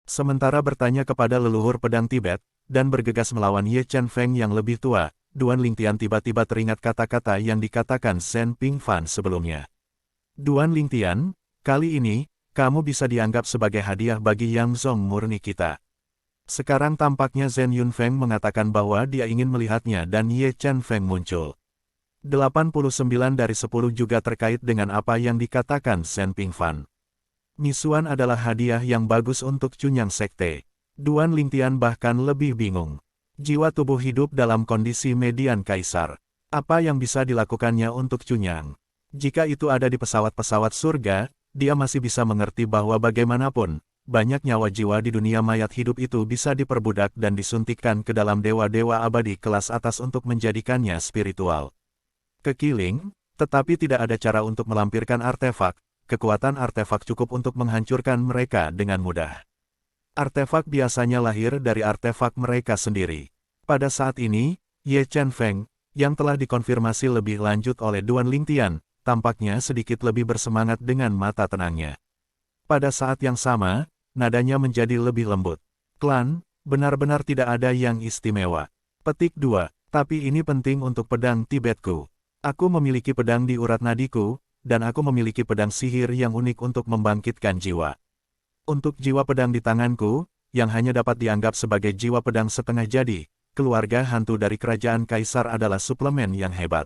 Sementara bertanya kepada leluhur pedang Tibet, dan bergegas melawan Ye Chen Feng yang lebih tua, Duan Lingtian tiba-tiba teringat kata-kata yang dikatakan Zhen Pingfan sebelumnya. Duan Lingtian, kali ini, kamu bisa dianggap sebagai hadiah bagi Yang Zong murni kita. Sekarang tampaknya Zhen Yunfeng mengatakan bahwa dia ingin melihatnya dan Ye Chen Feng muncul. 89 dari 10 juga terkait dengan apa yang dikatakan Zhen Pingfan. Misuan adalah hadiah yang bagus untuk Cunyang Sekte. Duan Lingtian bahkan lebih bingung. Jiwa tubuh hidup dalam kondisi median kaisar. Apa yang bisa dilakukannya untuk Cunyang? Jika itu ada di pesawat-pesawat surga, dia masih bisa mengerti bahwa bagaimanapun, banyak nyawa jiwa di dunia mayat hidup itu bisa diperbudak dan disuntikkan ke dalam dewa-dewa abadi kelas atas untuk menjadikannya spiritual. Kekiling, tetapi tidak ada cara untuk melampirkan artefak. Kekuatan artefak cukup untuk menghancurkan mereka dengan mudah. Artefak biasanya lahir dari artefak mereka sendiri. Pada saat ini, Ye Chen Feng, yang telah dikonfirmasi lebih lanjut oleh Duan Lingtian, tampaknya sedikit lebih bersemangat dengan mata tenangnya. Pada saat yang sama, nadanya menjadi lebih lembut. Klan, benar-benar tidak ada yang istimewa. Petik 2, tapi ini penting untuk pedang Tibetku. Aku memiliki pedang di urat nadiku, dan aku memiliki pedang sihir yang unik untuk membangkitkan jiwa. Untuk jiwa pedang di tanganku, yang hanya dapat dianggap sebagai jiwa pedang setengah jadi, keluarga hantu dari kerajaan kaisar adalah suplemen yang hebat.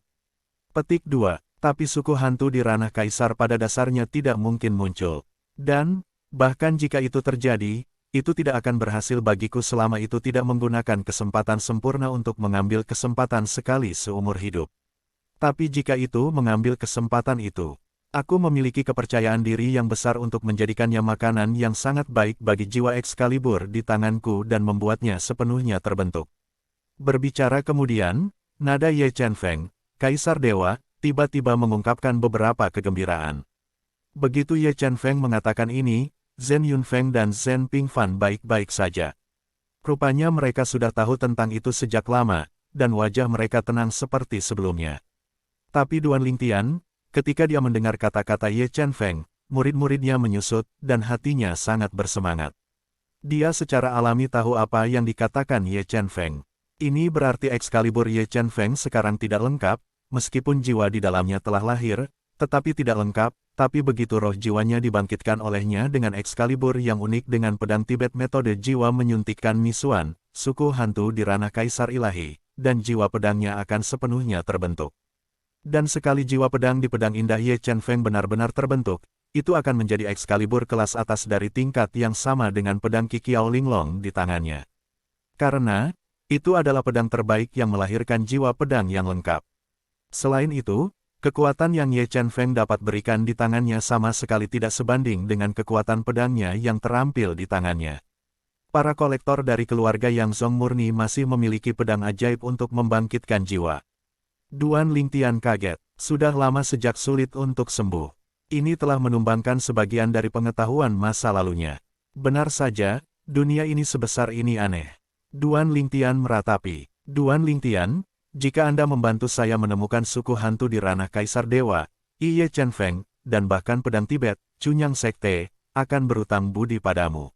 Petik 2, tapi suku hantu di ranah kaisar pada dasarnya tidak mungkin muncul. Dan, bahkan jika itu terjadi, itu tidak akan berhasil bagiku selama itu tidak menggunakan kesempatan sempurna untuk mengambil kesempatan sekali seumur hidup. Tapi jika itu mengambil kesempatan itu, aku memiliki kepercayaan diri yang besar untuk menjadikannya makanan yang sangat baik bagi jiwa Excalibur di tanganku dan membuatnya sepenuhnya terbentuk. Berbicara kemudian, nada Ye Chen Feng, Kaisar Dewa, tiba-tiba mengungkapkan beberapa kegembiraan. Begitu Ye Chen Feng mengatakan ini, Zhen Yunfeng dan Zhen Pingfan baik-baik saja. Rupanya mereka sudah tahu tentang itu sejak lama, dan wajah mereka tenang seperti sebelumnya. Tapi Duan Lingtian, ketika dia mendengar kata-kata Ye Chen Feng, murid-muridnya menyusut, dan hatinya sangat bersemangat. Dia secara alami tahu apa yang dikatakan Ye Chen Feng. Ini berarti Excalibur Ye Chen Feng sekarang tidak lengkap, meskipun jiwa di dalamnya telah lahir, tetapi tidak lengkap, tapi begitu roh jiwanya dibangkitkan olehnya dengan Excalibur yang unik dengan pedang Tibet metode jiwa menyuntikkan misuan, suku hantu di ranah kaisar ilahi, dan jiwa pedangnya akan sepenuhnya terbentuk. Dan sekali jiwa pedang di pedang indah Ye Chen Feng benar-benar terbentuk, itu akan menjadi Excalibur kelas atas dari tingkat yang sama dengan pedang Qi Qiao Linglong di tangannya. Karena, itu adalah pedang terbaik yang melahirkan jiwa pedang yang lengkap. Selain itu, kekuatan yang Ye Chen Feng dapat berikan di tangannya sama sekali tidak sebanding dengan kekuatan pedangnya yang terampil di tangannya. Para kolektor dari keluarga Yang Zong murni masih memiliki pedang ajaib untuk membangkitkan jiwa. Duan Lingtian kaget, sudah lama sejak sulit untuk sembuh. Ini telah menumbangkan sebagian dari pengetahuan masa lalunya. Benar saja, dunia ini sebesar ini aneh. Duan Lingtian meratapi. Duan Lingtian, jika Anda membantu saya menemukan suku hantu di ranah Kaisar Dewa, Ye Chen Feng, dan bahkan pedang Tibet, Cunyang Sekte, akan berutang budi padamu.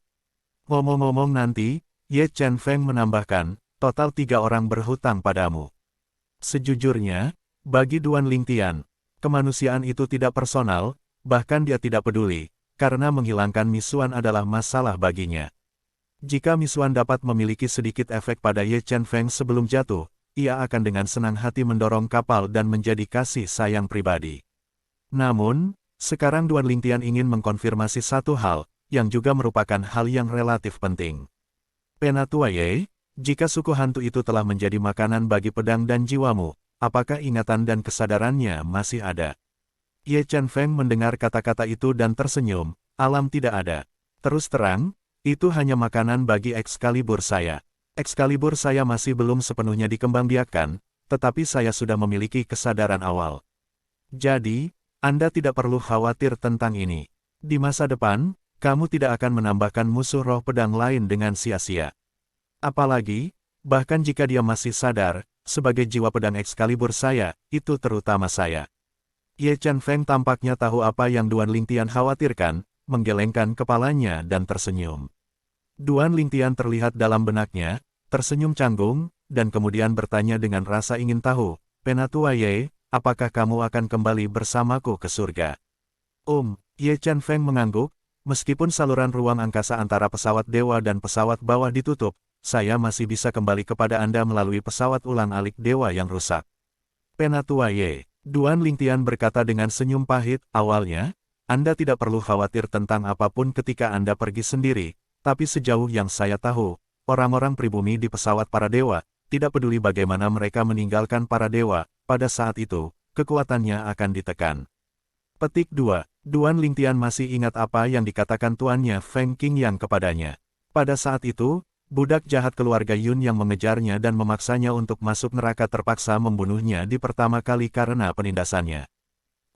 Ngomong-ngomong nanti, Ye Chen Feng menambahkan, total 3 orang berhutang padamu. Sejujurnya, bagi Duan Lingtian, kemanusiaan itu tidak personal, bahkan dia tidak peduli, karena menghilangkan misuan adalah masalah baginya. Jika misuan dapat memiliki sedikit efek pada Ye Chen Feng sebelum jatuh, ia akan dengan senang hati mendorong kapal dan menjadi kasih sayang pribadi. Namun, sekarang Duan Lingtian ingin mengkonfirmasi satu hal, yang juga merupakan hal yang relatif penting. Penatua Ye, jika suku hantu itu telah menjadi makanan bagi pedang dan jiwamu, apakah ingatan dan kesadarannya masih ada? Ye Chen Feng mendengar kata-kata itu dan tersenyum, alam tidak ada. Terus terang, itu hanya makanan bagi Excalibur saya. Excalibur saya masih belum sepenuhnya dikembangbiakkan, tetapi saya sudah memiliki kesadaran awal. Jadi, Anda tidak perlu khawatir tentang ini. Di masa depan, kamu tidak akan menambahkan musuh roh pedang lain dengan sia-sia. Apalagi, bahkan jika dia masih sadar, sebagai jiwa pedang Excalibur saya, itu terutama saya. Ye Chen Feng tampaknya tahu apa yang Duan Lingtian khawatirkan, menggelengkan kepalanya dan tersenyum. Duan Lingtian terlihat dalam benaknya, tersenyum canggung, dan kemudian bertanya dengan rasa ingin tahu, Penatua Ye, apakah kamu akan kembali bersamaku ke surga? Ye Chen Feng mengangguk, meskipun saluran ruang angkasa antara pesawat dewa dan pesawat bawah ditutup, saya masih bisa kembali kepada Anda melalui pesawat ulang-alik dewa yang rusak. Penatua Ye, Duan Lingtian berkata dengan senyum pahit, awalnya, Anda tidak perlu khawatir tentang apapun ketika Anda pergi sendiri, tapi sejauh yang saya tahu, orang-orang pribumi di pesawat para dewa, tidak peduli bagaimana mereka meninggalkan para dewa, pada saat itu, kekuatannya akan ditekan. Petik 2. Duan Lingtian masih ingat apa yang dikatakan tuannya Feng Qingyang kepadanya. Pada saat itu, budak jahat keluarga Yun yang mengejarnya dan memaksanya untuk masuk neraka terpaksa membunuhnya di pertama kali karena penindasannya.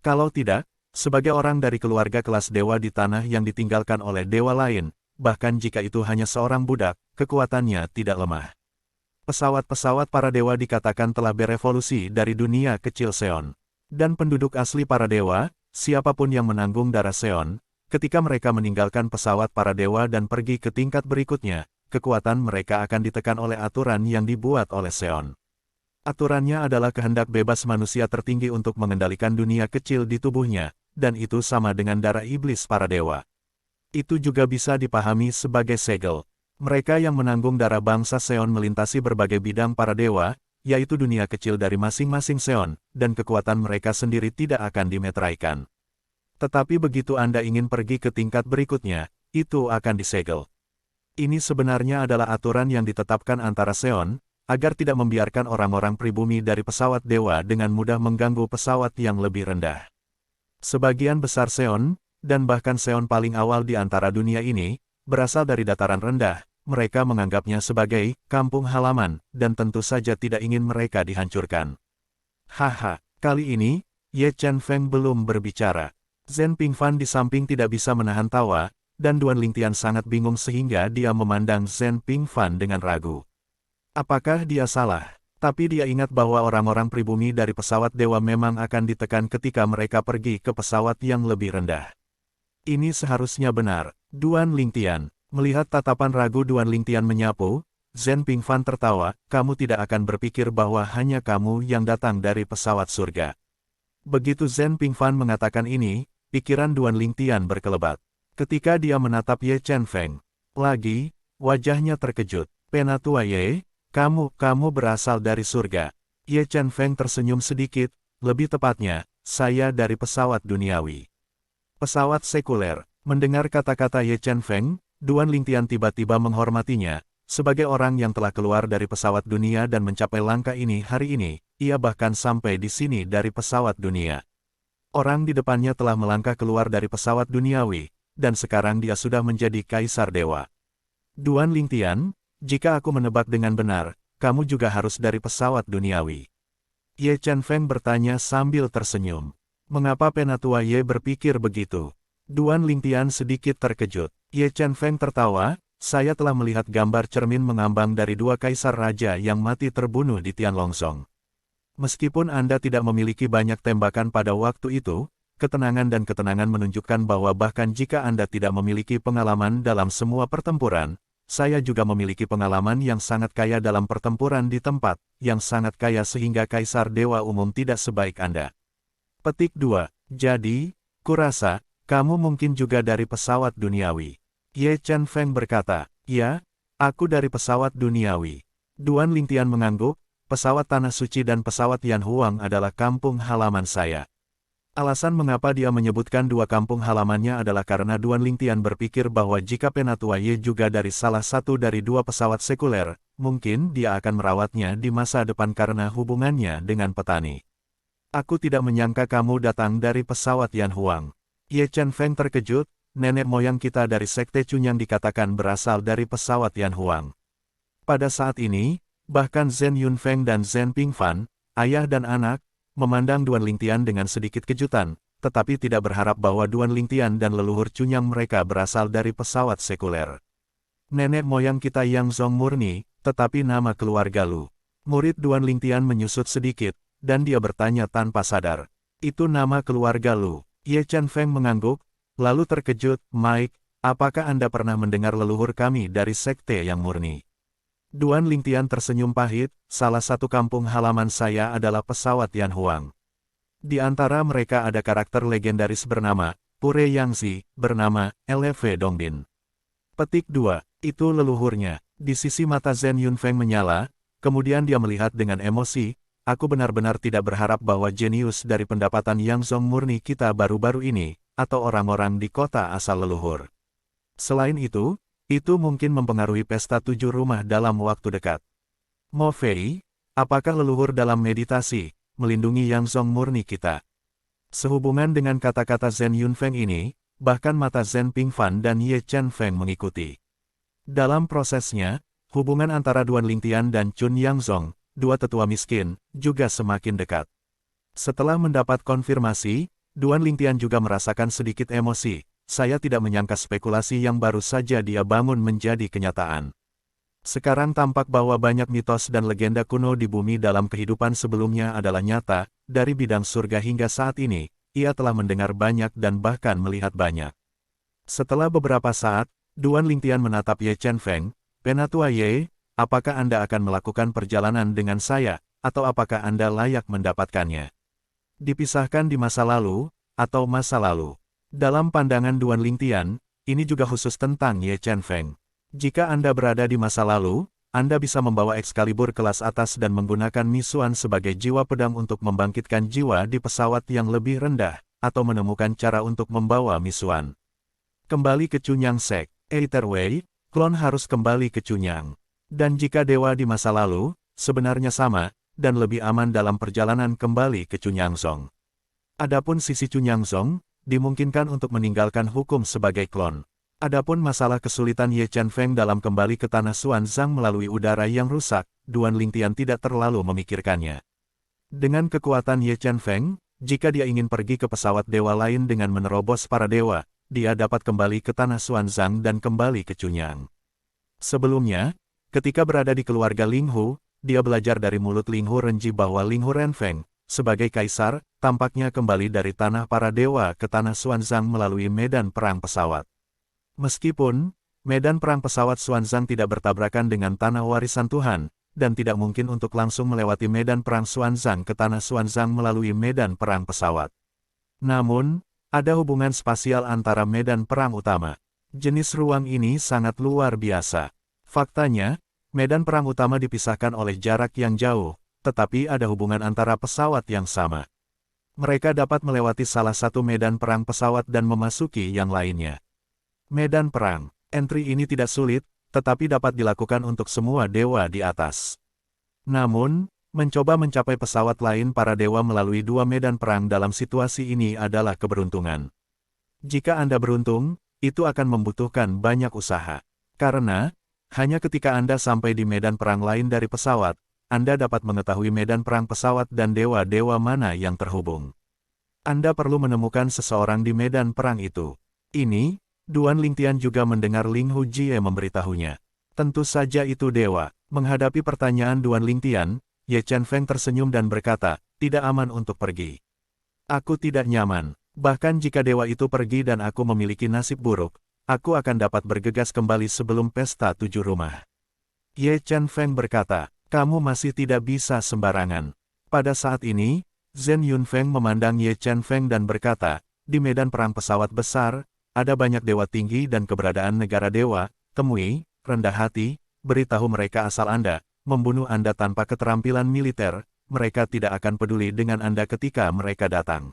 Kalau tidak, sebagai orang dari keluarga kelas dewa di tanah yang ditinggalkan oleh dewa lain, bahkan jika itu hanya seorang budak, kekuatannya tidak lemah. Pesawat-pesawat para dewa dikatakan telah berevolusi dari dunia kecil Seon. Dan penduduk asli para dewa, siapapun yang menanggung darah Seon, ketika mereka meninggalkan pesawat para dewa dan pergi ke tingkat berikutnya, kekuatan mereka akan ditekan oleh aturan yang dibuat oleh Seon. Aturannya adalah kehendak bebas manusia tertinggi untuk mengendalikan dunia kecil di tubuhnya, dan itu sama dengan darah iblis para dewa. Itu juga bisa dipahami sebagai segel. Mereka yang menanggung darah bangsa Seon melintasi berbagai bidang para dewa, yaitu dunia kecil dari masing-masing Seon, dan kekuatan mereka sendiri tidak akan dimeteraikan. Tetapi begitu Anda ingin pergi ke tingkat berikutnya, itu akan disegel. Ini sebenarnya adalah aturan yang ditetapkan antara Seon, agar tidak membiarkan orang-orang pribumi dari pesawat dewa dengan mudah mengganggu pesawat yang lebih rendah. Sebagian besar Seon, dan bahkan Seon paling awal di antara dunia ini, berasal dari dataran rendah. Mereka menganggapnya sebagai kampung halaman, dan tentu saja tidak ingin mereka dihancurkan. Haha, kali ini, Ye Chen Feng belum berbicara. Zhen Pingfan di samping tidak bisa menahan tawa, dan Duan Lingtian sangat bingung sehingga dia memandang Zhen Pingfan dengan ragu. Apakah dia salah? Tapi dia ingat bahwa orang-orang pribumi dari pesawat dewa memang akan ditekan ketika mereka pergi ke pesawat yang lebih rendah. Ini seharusnya benar, Duan Lingtian. Melihat tatapan ragu Duan Lingtian menyapu, Zhen Pingfan tertawa, kamu tidak akan berpikir bahwa hanya kamu yang datang dari pesawat surga. Begitu Zhen Pingfan mengatakan ini, pikiran Duan Lingtian berkelebat. Ketika dia menatap Ye Chen Feng, lagi, wajahnya terkejut. Penatua Ye, kamu berasal dari surga. Ye Chen Feng tersenyum sedikit, lebih tepatnya, saya dari pesawat duniawi. Pesawat sekuler. Mendengar kata-kata Ye Chen Feng, Duan Lingtian tiba-tiba menghormatinya. Sebagai orang yang telah keluar dari pesawat dunia dan mencapai langkah ini hari ini, ia bahkan sampai di sini dari pesawat dunia. Orang di depannya telah melangkah keluar dari pesawat duniawi, dan sekarang dia sudah menjadi kaisar dewa. Duan Lingtian, jika aku menebak dengan benar, kamu juga harus dari pesawat duniawi. Ye Chen Feng bertanya sambil tersenyum. Mengapa Penatua Ye berpikir begitu? Duan Lingtian sedikit terkejut. Ye Chen Feng tertawa, saya telah melihat gambar cermin mengambang dari dua kaisar raja yang mati terbunuh di Tianlongsong. Meskipun Anda tidak memiliki banyak tembakan pada waktu itu, ketenangan dan ketenangan menunjukkan bahwa bahkan jika Anda tidak memiliki pengalaman dalam semua pertempuran, saya juga memiliki pengalaman yang sangat kaya dalam pertempuran di tempat, yang sangat kaya sehingga kaisar dewa umum tidak sebaik Anda. Petik 2. Jadi, kurasa, kamu mungkin juga dari pesawat duniawi. Ye Chen Feng berkata, ya, aku dari pesawat duniawi. Duan Lingtian mengangguk, pesawat Tanah Suci dan pesawat Yan Huang adalah kampung halaman saya. Alasan mengapa dia menyebutkan dua kampung halamannya adalah karena Duan Lingtian berpikir bahwa jika Penatua Ye juga dari salah satu dari dua pesawat sekuler, mungkin dia akan merawatnya di masa depan karena hubungannya dengan petani. Aku tidak menyangka kamu datang dari pesawat Yan Huang. Ye Chen Feng terkejut, nenek moyang kita dari Sekte Chunyang dikatakan berasal dari pesawat Yan Huang. Pada saat ini, bahkan Zhen Yunfeng dan Zhen Pingfan, ayah dan anak, memandang Duan Lingtian dengan sedikit kejutan, tetapi tidak berharap bahwa Duan Lingtian dan leluhur Chunyang mereka berasal dari pesawat sekuler. Nenek moyang kita yang Zong murni, tetapi nama keluarga Lu. Murid Duan Lingtian menyusut sedikit, dan dia bertanya tanpa sadar. Itu nama keluarga Lu. Ye Chen Feng mengangguk, lalu terkejut, Mike, apakah Anda pernah mendengar leluhur kami dari sekte yang murni? Duan Lingtian tersenyum pahit, salah satu kampung halaman saya adalah pesawat Yan Huang. Di antara mereka ada karakter legendaris bernama Pure Yangzi, bernama LV Dongbin. Petik 2. Itu leluhurnya. Di sisi mata Zhen Yunfeng menyala, kemudian dia melihat dengan emosi, aku benar-benar tidak berharap bahwa jenius dari pendapatan Yang Zong murni kita baru-baru ini, atau orang-orang di kota asal leluhur. Selain itu mungkin mempengaruhi pesta 7 rumah dalam waktu dekat. Mo Fei, apakah leluhur dalam meditasi, melindungi Yang Zong murni kita? Sehubungan dengan kata-kata Zhen Yunfeng ini, bahkan mata Zhen Pingfan dan Ye Chen Feng mengikuti. Dalam prosesnya, hubungan antara Duan Lingtian dan Chun Yangzong, dua tetua miskin, juga semakin dekat. Setelah mendapat konfirmasi, Duan Lingtian juga merasakan sedikit emosi. Saya tidak menyangka spekulasi yang baru saja dia bangun menjadi kenyataan. Sekarang tampak bahwa banyak mitos dan legenda kuno di bumi dalam kehidupan sebelumnya adalah nyata. Dari bidang surga hingga saat ini, ia telah mendengar banyak dan bahkan melihat banyak. Setelah beberapa saat, Duan Lingtian menatap Ye Chen Feng, "Penatua Ye, apakah Anda akan melakukan perjalanan dengan saya, atau apakah Anda layak mendapatkannya? Dipisahkan di masa lalu, atau masa lalu?" Dalam pandangan Duan Lingtian, ini juga khusus tentang Ye Chen Feng. Jika Anda berada di masa lalu, Anda bisa membawa Excalibur kelas atas dan menggunakan Misuan sebagai jiwa pedang untuk membangkitkan jiwa di pesawat yang lebih rendah, atau menemukan cara untuk membawa Misuan. Kembali ke Cunyang Sek, Either way, klon harus kembali ke Cunyang. Dan jika dewa di masa lalu, sebenarnya sama, dan lebih aman dalam perjalanan kembali ke Cunyang Zong. Adapun sisi Cunyang Zong, dimungkinkan untuk meninggalkan hukum sebagai klon. Adapun masalah kesulitan Ye Chen Feng dalam kembali ke tanah Xuanzang melalui udara yang rusak, Duan Lingtian tidak terlalu memikirkannya. Dengan kekuatan Ye Chen Feng, jika dia ingin pergi ke pesawat dewa lain dengan menerobos para dewa, dia dapat kembali ke tanah Xuanzang dan kembali ke Cunyang. Sebelumnya, ketika berada di keluarga Ling Hu, dia belajar dari mulut Ling Hu Renji bahwa Ling Hu Renfeng, sebagai kaisar, tampaknya kembali dari tanah para dewa ke tanah Xuanzang melalui medan perang pesawat. Meskipun, medan perang pesawat Xuanzang tidak bertabrakan dengan tanah warisan Tuhan, dan tidak mungkin untuk langsung melewati medan perang Xuanzang ke tanah Xuanzang melalui medan perang pesawat. Namun, ada hubungan spasial antara medan perang utama. Jenis ruang ini sangat luar biasa. Faktanya, medan perang utama dipisahkan oleh jarak yang jauh, tetapi ada hubungan antara pesawat yang sama. Mereka dapat melewati salah satu medan perang pesawat dan memasuki yang lainnya. Medan perang, entry ini tidak sulit, tetapi dapat dilakukan untuk semua dewa di atas. Namun, mencoba mencapai pesawat lain para dewa melalui dua medan perang dalam situasi ini adalah keberuntungan. Jika Anda beruntung, itu akan membutuhkan banyak usaha. Karena, hanya ketika Anda sampai di medan perang lain dari pesawat, Anda dapat mengetahui medan perang pesawat dan dewa-dewa mana yang terhubung. Anda perlu menemukan seseorang di medan perang itu. Ini, Duan Lingtian juga mendengar Ling Hu Jie memberitahunya. Tentu saja itu dewa. Menghadapi pertanyaan Duan Lingtian, Ye Chen Feng tersenyum dan berkata, "Tidak aman untuk pergi. Aku tidak nyaman. Bahkan jika dewa itu pergi dan aku memiliki nasib buruk, aku akan dapat bergegas kembali sebelum pesta 7 rumah." Ye Chen Feng berkata, "Kamu masih tidak bisa sembarangan." Pada saat ini, Zhen Yunfeng memandang Ye Chen Feng dan berkata, "Di medan perang pesawat besar, ada banyak dewa tinggi dan keberadaan negara dewa. Temui, rendah hati, beritahu mereka asal Anda membunuh Anda tanpa keterampilan militer, mereka tidak akan peduli dengan Anda ketika mereka datang."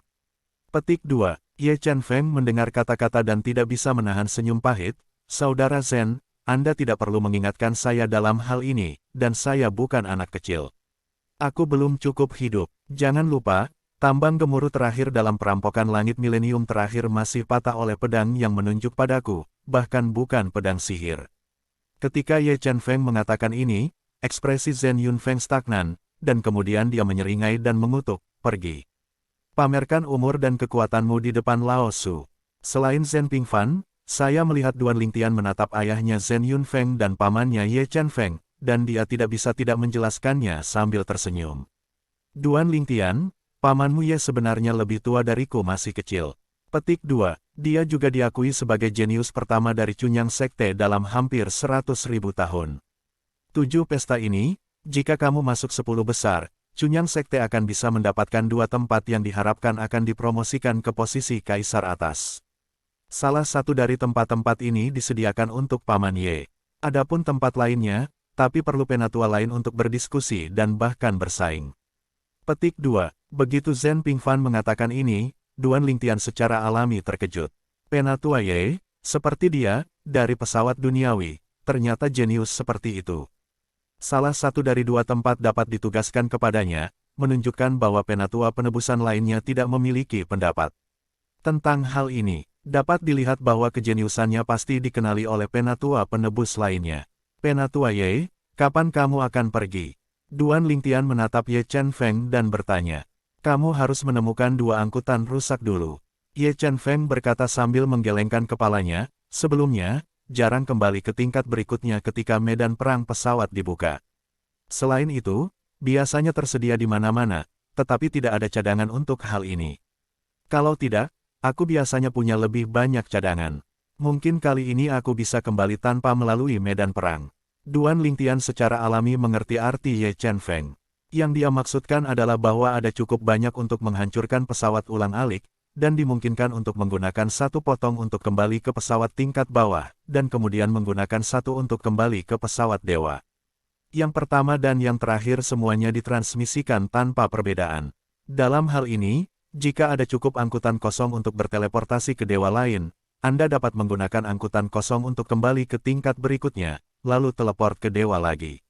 Petik 2. Ye Chen Feng mendengar kata-kata dan tidak bisa menahan senyum pahit. "Saudara Zhen, Anda tidak perlu mengingatkan saya dalam hal ini, dan saya bukan anak kecil. Aku belum cukup hidup. Jangan lupa, tambang gemuruh terakhir dalam perampokan langit milenium terakhir masih patah oleh pedang yang menunjuk padaku, bahkan bukan pedang sihir." Ketika Ye Chen Feng mengatakan ini, ekspresi Zhen Yunfeng stagnan, dan kemudian dia menyeringai dan mengutuk, "Pergi. Pamerkan umur dan kekuatanmu di depan Lao Su." Selain Zhen Pingfan, saya melihat Duan Lingtian menatap ayahnya Zhen Yunfeng dan pamannya Ye Chen Feng, dan dia tidak bisa tidak menjelaskannya sambil tersenyum. "Duan Lingtian, pamanmu Ye sebenarnya lebih tua dariku masih kecil. Petik 2. Dia juga diakui sebagai jenius pertama dari Cunyang Sekte dalam hampir 100.000 tahun. 7 pesta ini, jika kamu masuk 10 besar, Cunyang Sekte akan bisa mendapatkan 2 tempat yang diharapkan akan dipromosikan ke posisi kaisar atas. Salah satu dari tempat-tempat ini disediakan untuk Paman Ye. Adapun tempat lainnya, tapi perlu penatua lain untuk berdiskusi dan bahkan bersaing. Petik 2. Begitu Zhen Pingfan mengatakan ini, Duan Lingtian secara alami terkejut. Penatua Ye, seperti dia, dari pesawat duniawi, ternyata jenius seperti itu. Salah satu dari 2 tempat dapat ditugaskan kepadanya, menunjukkan bahwa penatua penebusan lainnya tidak memiliki pendapat. Tentang hal ini, dapat dilihat bahwa kejeniusannya pasti dikenali oleh penatua penebus lainnya. Penatua Ye, kapan kamu akan pergi? Duan Lingtian menatap Ye Chen Feng dan bertanya. Kamu harus menemukan 2 angkutan rusak dulu. Ye Chen Feng berkata sambil menggelengkan kepalanya, sebelumnya, jarang kembali ke tingkat berikutnya ketika medan perang pesawat dibuka. Selain itu, biasanya tersedia di mana-mana, tetapi tidak ada cadangan untuk hal ini. Kalau tidak, aku biasanya punya lebih banyak cadangan. Mungkin kali ini aku bisa kembali tanpa melalui medan perang. Duan Lingtian secara alami mengerti arti Ye Chen Feng. Yang dia maksudkan adalah bahwa ada cukup banyak untuk menghancurkan pesawat ulang-alik, dan dimungkinkan untuk menggunakan 1 potong untuk kembali ke pesawat tingkat bawah, dan kemudian menggunakan 1 untuk kembali ke pesawat dewa. Yang pertama dan yang terakhir semuanya ditransmisikan tanpa perbedaan. Dalam hal ini, jika ada cukup angkutan kosong untuk berteleportasi ke dewa lain, Anda dapat menggunakan angkutan kosong untuk kembali ke tingkat berikutnya, lalu teleport ke dewa lagi.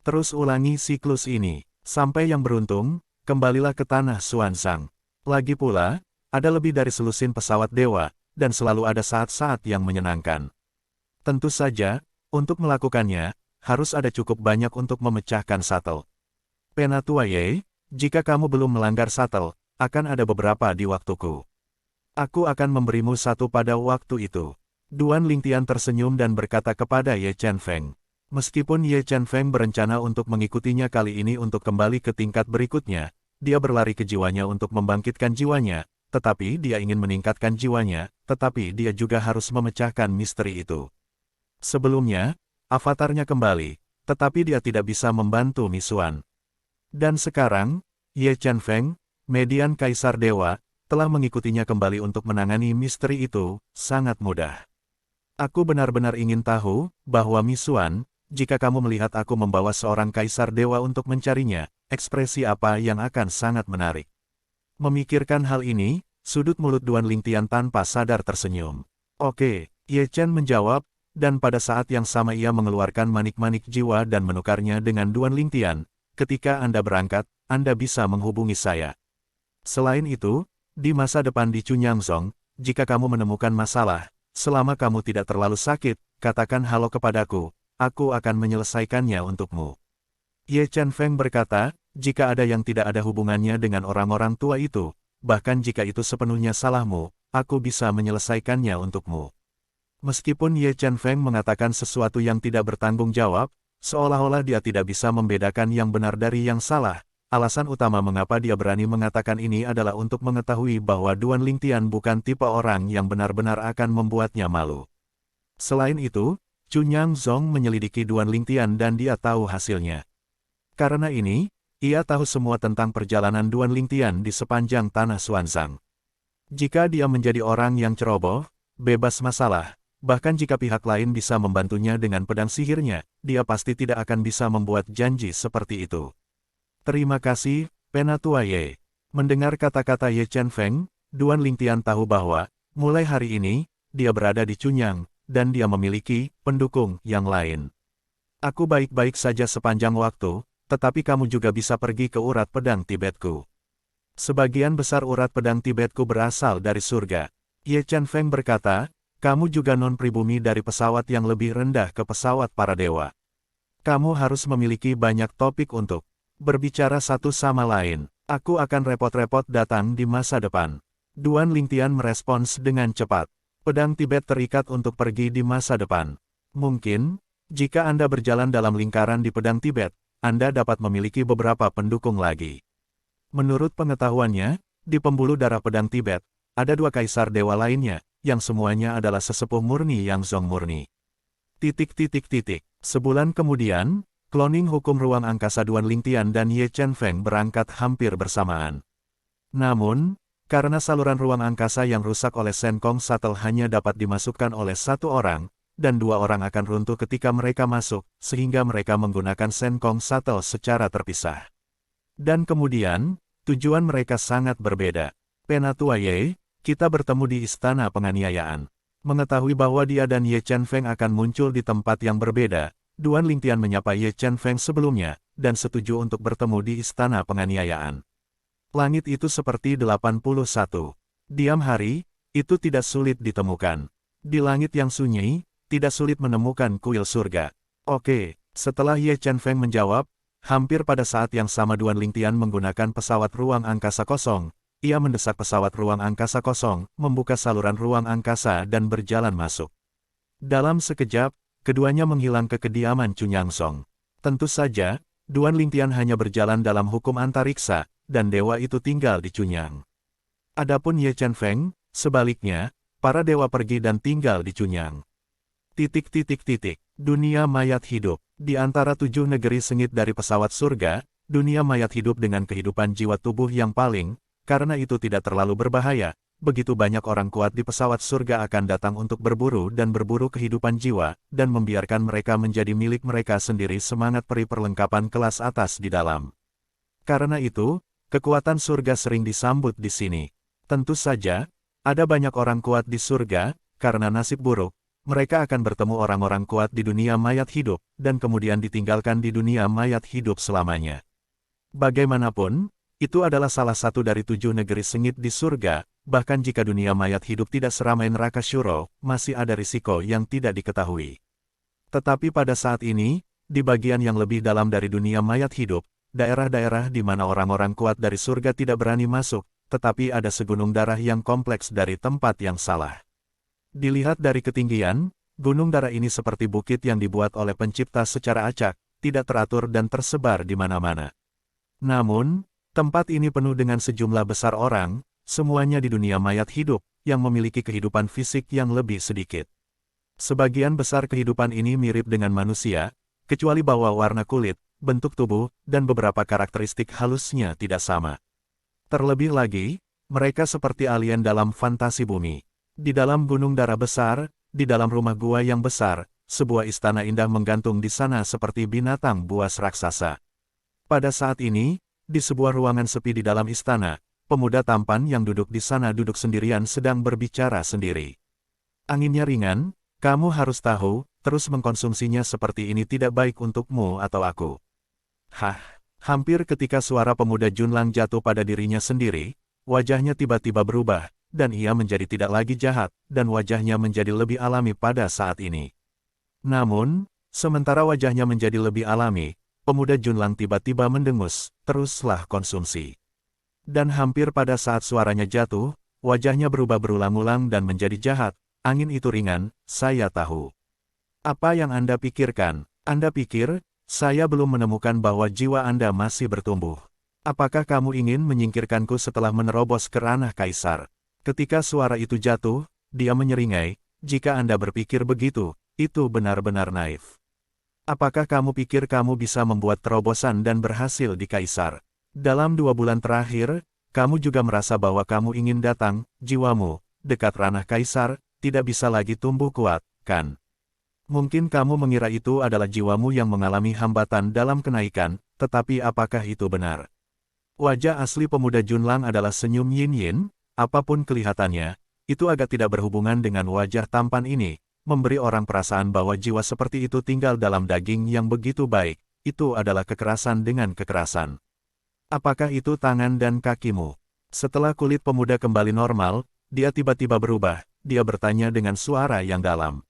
Terus ulangi siklus ini, sampai yang beruntung, kembalilah ke tanah Xuanzang. Lagi pula, ada lebih dari selusin pesawat dewa, dan selalu ada saat-saat yang menyenangkan. Tentu saja, untuk melakukannya, harus ada cukup banyak untuk memecahkan shuttle. Penatua Ye, jika kamu belum melanggar shuttle, akan ada beberapa di waktuku. Aku akan memberimu 1 pada waktu itu. Duan Lingtian tersenyum dan berkata kepada Ye Chen Feng. Meskipun Ye Chen Feng berencana untuk mengikutinya kali ini untuk kembali ke tingkat berikutnya, dia berlari ke jiwanya untuk membangkitkan jiwanya, tetapi dia ingin meningkatkan jiwanya, tetapi dia juga harus memecahkan misteri itu. Sebelumnya, avatarnya kembali, tetapi dia tidak bisa membantu Misuan. Dan sekarang, Ye Chen Feng, median Kaisar Dewa, telah mengikutinya kembali untuk menangani misteri itu, sangat mudah. Aku benar-benar ingin tahu, bahwa Misuan, jika kamu melihat aku membawa seorang Kaisar Dewa untuk mencarinya, ekspresi apa yang akan sangat menarik. Memikirkan hal ini, sudut mulut Duan Lingtian tanpa sadar tersenyum. Oke, Ye Chen menjawab, dan pada saat yang sama ia mengeluarkan manik-manik jiwa dan menukarnya dengan Duan Lingtian. Ketika Anda berangkat, Anda bisa menghubungi saya. Selain itu, di masa depan di Cunyangzong, jika kamu menemukan masalah, selama kamu tidak terlalu sakit, katakan halo kepadaku, aku akan menyelesaikannya untukmu. Ye Chen Feng berkata, jika ada yang tidak ada hubungannya dengan orang-orang tua itu, bahkan jika itu sepenuhnya salahmu, aku bisa menyelesaikannya untukmu. Meskipun Ye Chen Feng mengatakan sesuatu yang tidak bertanggung jawab, seolah-olah dia tidak bisa membedakan yang benar dari yang salah, alasan utama mengapa dia berani mengatakan ini adalah untuk mengetahui bahwa Duan Lingtian bukan tipe orang yang benar-benar akan membuatnya malu. Selain itu, Cunyangzong menyelidiki Duan Lingtian dan dia tahu hasilnya. Karena ini, ia tahu semua tentang perjalanan Duan Lingtian di sepanjang tanah Xuanzang. Jika dia menjadi orang yang ceroboh, bebas masalah, bahkan jika pihak lain bisa membantunya dengan pedang sihirnya, dia pasti tidak akan bisa membuat janji seperti itu. Terima kasih, Penatua Ye. Mendengar kata-kata Ye Chen Feng, Duan Lingtian tahu bahwa, mulai hari ini, dia berada di Cunyang, dan dia memiliki pendukung yang lain. Aku baik-baik saja sepanjang waktu, tetapi kamu juga bisa pergi ke urat pedang Tibetku. Sebagian besar urat pedang Tibetku berasal dari surga. Ye Chen Feng berkata, kamu juga non-pribumi dari pesawat yang lebih rendah ke pesawat para dewa. Kamu harus memiliki banyak topik untuk berbicara satu sama lain. Aku akan repot-repot datang di masa depan. Duan Lingtian merespons dengan cepat. Pedang Tibet terikat untuk pergi di masa depan. Mungkin, jika Anda berjalan dalam lingkaran di pedang Tibet, Anda dapat memiliki beberapa pendukung lagi. Menurut pengetahuannya, di pembuluh darah pedang Tibet, ada 2 kaisar dewa lainnya, yang semuanya adalah sesepuh murni yang Zong murni. Sebulan kemudian, kloning hukum ruang angkasa Duan Lingtian dan Ye Chen Feng berangkat hampir bersamaan. Namun, karena saluran ruang angkasa yang rusak oleh Senkong Shuttle hanya dapat dimasukkan oleh 1 orang, dan 2 orang akan runtuh ketika mereka masuk, sehingga mereka menggunakan Senkong Shuttle secara terpisah. Dan kemudian, tujuan mereka sangat berbeda. Penatua Ye, kita bertemu di istana penganiayaan. Mengetahui bahwa dia dan Ye Chen Feng akan muncul di tempat yang berbeda, Duan Lingtian menyapa Ye Chen Feng sebelumnya, dan setuju untuk bertemu di istana penganiayaan. Langit itu seperti 81. Diam hari, itu tidak sulit ditemukan. Di langit yang sunyi, tidak sulit menemukan kuil surga. Oke, setelah Ye Chen Feng menjawab, hampir pada saat yang sama Duan Lingtian menggunakan pesawat ruang angkasa kosong. Ia mendesak pesawat ruang angkasa kosong, membuka saluran ruang angkasa dan berjalan masuk. Dalam sekejap, keduanya menghilang ke kediaman Cunyang Song. Tentu saja, Duan Lingtian hanya berjalan dalam hukum antariksa, dan dewa itu tinggal di Cunyang. Adapun Ye Chen Feng, sebaliknya, para dewa pergi dan tinggal di Cunyang. Dunia mayat hidup. Di antara 7 negeri sengit dari pesawat surga, dunia mayat hidup dengan kehidupan jiwa tubuh yang paling, karena itu tidak terlalu berbahaya, begitu banyak orang kuat di pesawat surga akan datang untuk berburu kehidupan jiwa, dan membiarkan mereka menjadi milik mereka sendiri semangat peri perlengkapan kelas atas di dalam. Karena itu, kekuatan surga sering disambut di sini. Tentu saja, ada banyak orang kuat di surga, karena nasib buruk, mereka akan bertemu orang-orang kuat di dunia mayat hidup, dan kemudian ditinggalkan di dunia mayat hidup selamanya. Bagaimanapun, itu adalah salah satu dari 7 negeri sengit di surga, bahkan jika dunia mayat hidup tidak seramai neraka Shuro, masih ada risiko yang tidak diketahui. Tetapi pada saat ini, di bagian yang lebih dalam dari dunia mayat hidup, daerah-daerah di mana orang-orang kuat dari surga tidak berani masuk, tetapi ada segunung darah yang kompleks dari tempat yang salah. Dilihat dari ketinggian, gunung darah ini seperti bukit yang dibuat oleh pencipta secara acak, tidak teratur dan tersebar di mana-mana. Namun, tempat ini penuh dengan sejumlah besar orang, semuanya di dunia mayat hidup, yang memiliki kehidupan fisik yang lebih sedikit. Sebagian besar kehidupan ini mirip dengan manusia, kecuali bahwa warna kulit, bentuk tubuh, dan beberapa karakteristik halusnya tidak sama. Terlebih lagi, mereka seperti alien dalam fantasi bumi. Di dalam gunung darah besar, di dalam rumah gua yang besar, sebuah istana indah menggantung di sana seperti binatang buas raksasa. Pada saat ini, di sebuah ruangan sepi di dalam istana, pemuda tampan yang duduk di sana duduk sendirian sedang berbicara sendiri. Anginnya ringan, kamu harus tahu, terus mengkonsumsinya seperti ini tidak baik untukmu atau aku. Hampir ketika suara pemuda Junlang jatuh pada dirinya sendiri, wajahnya tiba-tiba berubah, dan ia menjadi tidak lagi jahat, dan wajahnya menjadi lebih alami pada saat ini. Namun, sementara wajahnya menjadi lebih alami, pemuda Junlang tiba-tiba mendengus, teruslah konsumsi. Dan hampir pada saat suaranya jatuh, wajahnya berubah berulang-ulang dan menjadi jahat, angin itu ringan, saya tahu. Apa yang Anda pikirkan? Anda pikir, saya belum menemukan bahwa jiwa Anda masih bertumbuh. Apakah kamu ingin menyingkirkanku setelah menerobos ke ranah kaisar? Ketika suara itu jatuh, dia menyeringai, jika Anda berpikir begitu, itu benar-benar naif. Apakah kamu pikir kamu bisa membuat terobosan dan berhasil di kaisar? Dalam 2 bulan terakhir, kamu juga merasa bahwa kamu ingin datang, jiwamu, dekat ranah kaisar, tidak bisa lagi tumbuh kuat, kan? Mungkin kamu mengira itu adalah jiwamu yang mengalami hambatan dalam kenaikan, tetapi apakah itu benar? Wajah asli pemuda Junlang adalah senyum yin-yin. Apapun kelihatannya, itu agak tidak berhubungan dengan wajah tampan ini, memberi orang perasaan bahwa jiwa seperti itu tinggal dalam daging yang begitu baik, itu adalah kekerasan dengan kekerasan. Apakah itu tangan dan kakimu? Setelah kulit pemuda kembali normal, dia tiba-tiba berubah, dia bertanya dengan suara yang dalam.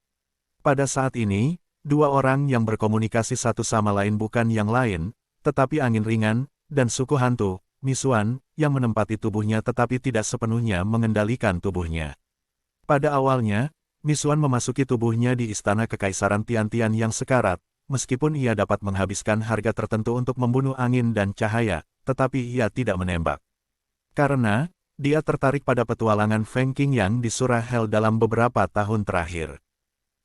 Pada saat ini, 2 orang yang berkomunikasi satu sama lain bukan yang lain, tetapi angin ringan, dan suku hantu, Misuan, yang menempati tubuhnya tetapi tidak sepenuhnya mengendalikan tubuhnya. Pada awalnya, Misuan memasuki tubuhnya di istana kekaisaran Tiantian yang sekarat, meskipun ia dapat menghabiskan harga tertentu untuk membunuh angin dan cahaya, tetapi ia tidak menembak. Karena, dia tertarik pada petualangan Feng Qingyang di Surah Hell dalam beberapa tahun terakhir.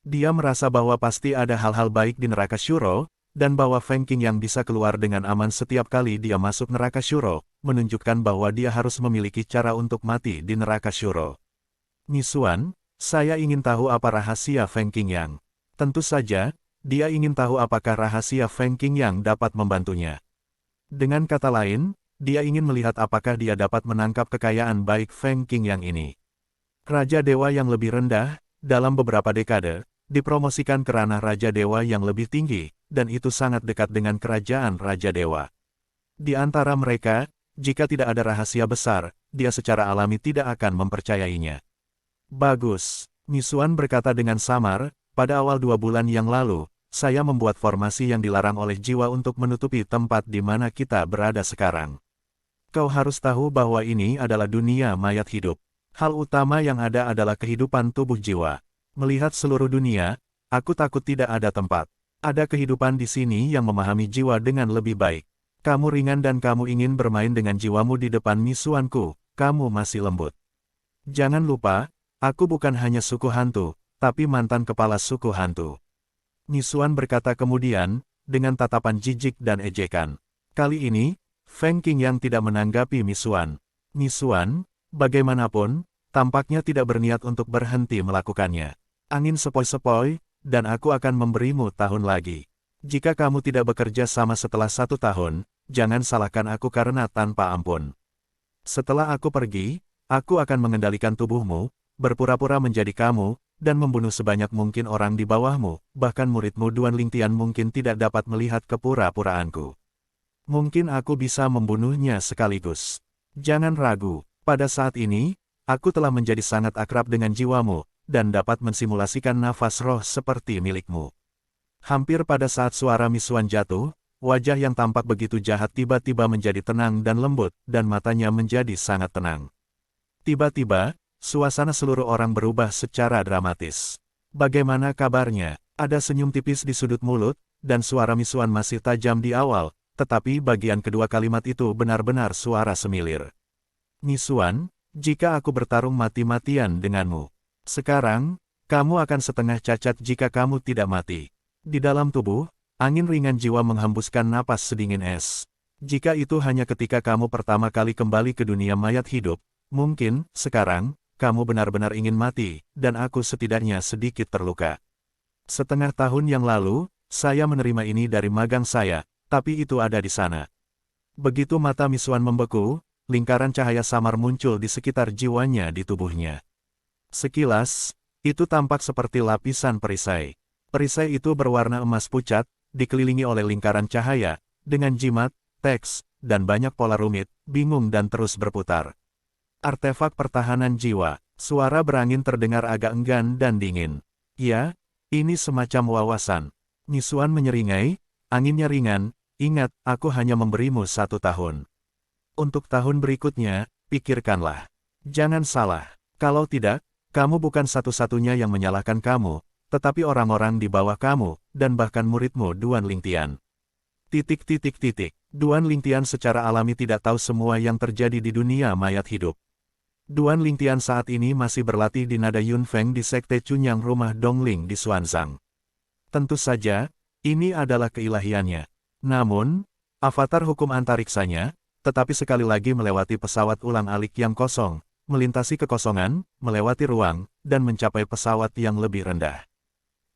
Dia merasa bahwa pasti ada hal-hal baik di neraka Shuro, dan bahwa Feng Qingyang bisa keluar dengan aman setiap kali dia masuk neraka Shuro, menunjukkan bahwa dia harus memiliki cara untuk mati di neraka Shuro. Nisuan, saya ingin tahu apa rahasia Feng Qingyang. Tentu saja, dia ingin tahu apakah rahasia Feng Qingyang dapat membantunya. Dengan kata lain, dia ingin melihat apakah dia dapat menangkap kekayaan baik Feng Qingyang ini. Raja Dewa yang lebih rendah, dalam beberapa dekade, dipromosikan ke ranah Raja Dewa yang lebih tinggi, dan itu sangat dekat dengan kerajaan Raja Dewa. Di antara mereka, jika tidak ada rahasia besar, dia secara alami tidak akan mempercayainya. Bagus, Nisuan berkata dengan samar, pada awal 2 bulan yang lalu, saya membuat formasi yang dilarang oleh jiwa untuk menutupi tempat di mana kita berada sekarang. Kau harus tahu bahwa ini adalah dunia mayat hidup. Hal utama yang ada adalah kehidupan tubuh jiwa. Melihat seluruh dunia, aku takut tidak ada tempat. Ada kehidupan di sini yang memahami jiwa dengan lebih baik. Kamu ringan dan kamu ingin bermain dengan jiwamu di depan misuanku, kamu masih lembut. Jangan lupa, aku bukan hanya suku hantu, tapi mantan kepala suku hantu. Nisuan berkata kemudian, dengan tatapan jijik dan ejekan. Kali ini, Feng Qingyang tidak menanggapi Nisuan. Nisuan, bagaimanapun, tampaknya tidak berniat untuk berhenti melakukannya. Angin sepoi-sepoi, dan aku akan memberimu tahun lagi. Jika kamu tidak bekerja sama setelah 1 tahun, jangan salahkan aku karena tanpa ampun. Setelah aku pergi, aku akan mengendalikan tubuhmu, berpura-pura menjadi kamu, dan membunuh sebanyak mungkin orang di bawahmu, bahkan muridmu Duan Lingtian mungkin tidak dapat melihat kepura-puraanku. Mungkin aku bisa membunuhnya sekaligus. Jangan ragu, pada saat ini, aku telah menjadi sangat akrab dengan jiwamu, dan dapat mensimulasikan nafas roh seperti milikmu. Hampir pada saat suara Nisuan jatuh, wajah yang tampak begitu jahat tiba-tiba menjadi tenang dan lembut, dan matanya menjadi sangat tenang. Tiba-tiba, suasana seluruh orang berubah secara dramatis. Bagaimana kabarnya? Ada senyum tipis di sudut mulut, dan suara Nisuan masih tajam di awal, tetapi bagian kedua kalimat itu benar-benar suara semilir. Nisuan, jika aku bertarung mati-matian denganmu. Sekarang, kamu akan setengah cacat jika kamu tidak mati. Di dalam tubuh, angin ringan jiwa menghembuskan napas sedingin es. Jika itu hanya ketika kamu pertama kali kembali ke dunia mayat hidup, mungkin, sekarang, kamu benar-benar ingin mati, dan aku setidaknya sedikit terluka. Setengah tahun yang lalu, saya menerima ini dari magang saya, tapi itu ada di sana. Begitu mata Nisuan membeku, lingkaran cahaya samar muncul di sekitar jiwanya di tubuhnya. Sekilas, itu tampak seperti lapisan perisai. Perisai itu berwarna emas pucat, dikelilingi oleh lingkaran cahaya, dengan jimat, teks, dan banyak pola rumit, bingung dan terus berputar. Artefak pertahanan jiwa, suara berangin terdengar agak enggan dan dingin. Ya, ini semacam wawasan. Nisuan menyeringai, anginnya ringan, ingat, aku hanya memberimu 1 tahun. Untuk tahun berikutnya, pikirkanlah. Jangan salah, kalau tidak, kamu bukan satu-satunya yang menyalahkan kamu, tetapi orang-orang di bawah kamu, dan bahkan muridmu Duan Lingtian. Duan Lingtian secara alami tidak tahu semua yang terjadi di dunia mayat hidup. Duan Lingtian saat ini masih berlatih di nada Yunfeng di Sekte Cunyang Rumah Dongling di Xuanzang. Tentu saja, ini adalah keilahiannya. Namun, avatar hukum antariksanya, tetapi sekali lagi melewati pesawat ulang-alik yang kosong, melintasi kekosongan, melewati ruang, dan mencapai pesawat yang lebih rendah.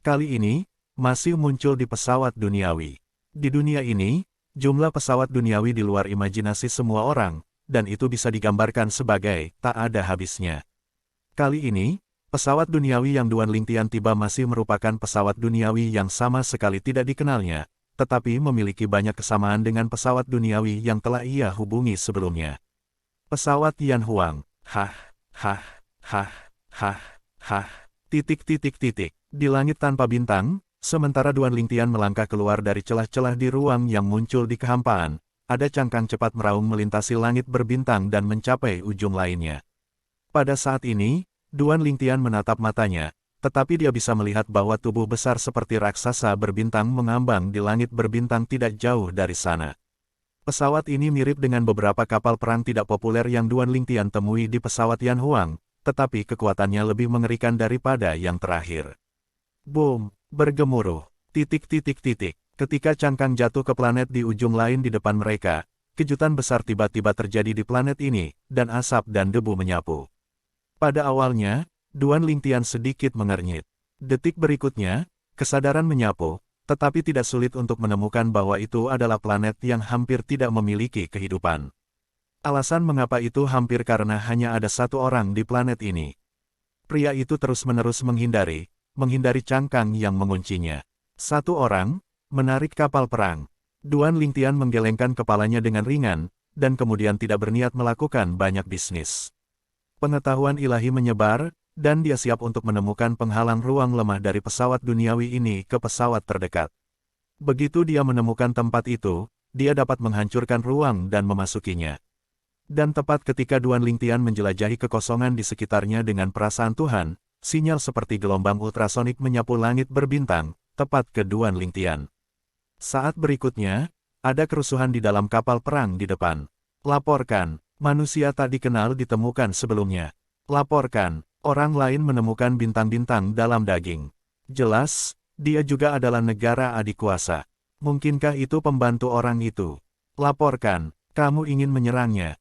Kali ini, masih muncul di pesawat duniawi. Di dunia ini, jumlah pesawat duniawi di luar imajinasi semua orang, dan itu bisa digambarkan sebagai tak ada habisnya. Kali ini, pesawat duniawi yang Duan Lingtian tiba masih merupakan pesawat duniawi yang sama sekali tidak dikenalnya, tetapi memiliki banyak kesamaan dengan pesawat duniawi yang telah ia hubungi sebelumnya. Pesawat Yan Huang, Di langit tanpa bintang, sementara Duan Lingtian melangkah keluar dari celah-celah di ruang yang muncul di kehampaan, ada cangkang cepat meraung melintasi langit berbintang dan mencapai ujung lainnya. Pada saat ini, Duan Lingtian menatap matanya, tetapi dia bisa melihat bahwa tubuh besar seperti raksasa berbintang mengambang di langit berbintang tidak jauh dari sana. Pesawat ini mirip dengan beberapa kapal perang tidak populer yang Duan Lingtian temui di pesawat Yan Huang, tetapi kekuatannya lebih mengerikan daripada yang terakhir. Boom! Bergemuruh. Ketika cangkang jatuh ke planet di ujung lain di depan mereka, kejutan besar tiba-tiba terjadi di planet ini, dan asap dan debu menyapu. Pada awalnya, Duan Lingtian sedikit mengernyit. Detik berikutnya, kesadaran menyapu, tetapi tidak sulit untuk menemukan bahwa itu adalah planet yang hampir tidak memiliki kehidupan. Alasan mengapa itu hampir karena hanya ada satu orang di planet ini. Pria itu terus-menerus menghindari cangkang yang menguncinya. Satu orang, menarik kapal perang. Duan Lingtian menggelengkan kepalanya dengan ringan, dan kemudian tidak berniat melakukan banyak bisnis. Pengetahuan ilahi menyebar, dan dia siap untuk menemukan penghalang ruang lemah dari pesawat duniawi ini ke pesawat terdekat. Begitu dia menemukan tempat itu, dia dapat menghancurkan ruang dan memasukinya. Dan tepat ketika Duan Lingtian menjelajahi kekosongan di sekitarnya dengan perasaan Tuhan, sinyal seperti gelombang ultrasonik menyapu langit berbintang, tepat ke Duan Lingtian. Saat berikutnya, ada kerusuhan di dalam kapal perang di depan. Laporkan, manusia tak dikenal ditemukan sebelumnya. Laporkan, orang lain menemukan bintang-bintang dalam daging. Jelas, dia juga adalah negara adik kuasa. Mungkinkah itu pembantu orang itu? Laporkan, kamu ingin menyerangnya.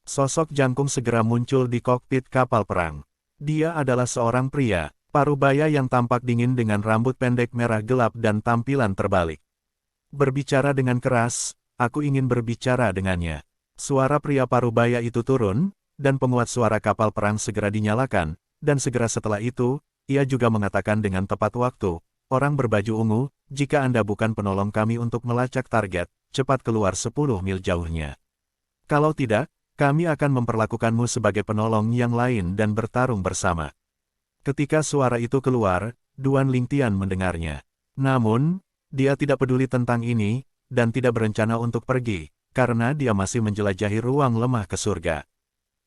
Sosok jangkung segera muncul di kokpit kapal perang. Dia adalah seorang pria, parubaya yang tampak dingin dengan rambut pendek merah gelap dan tampilan terbalik. Berbicara dengan keras, aku ingin berbicara dengannya. Suara pria parubaya itu turun, dan penguat suara kapal perang segera dinyalakan, dan segera setelah itu, ia juga mengatakan dengan tepat waktu, orang berbaju ungu, jika Anda bukan penolong kami untuk melacak target, cepat keluar 10 mil jauhnya. Kalau tidak, kami akan memperlakukanmu sebagai penolong yang lain dan bertarung bersama. Ketika suara itu keluar, Duan Lingtian mendengarnya. Namun, dia tidak peduli tentang ini, dan tidak berencana untuk pergi, karena dia masih menjelajahi ruang lemah ke surga.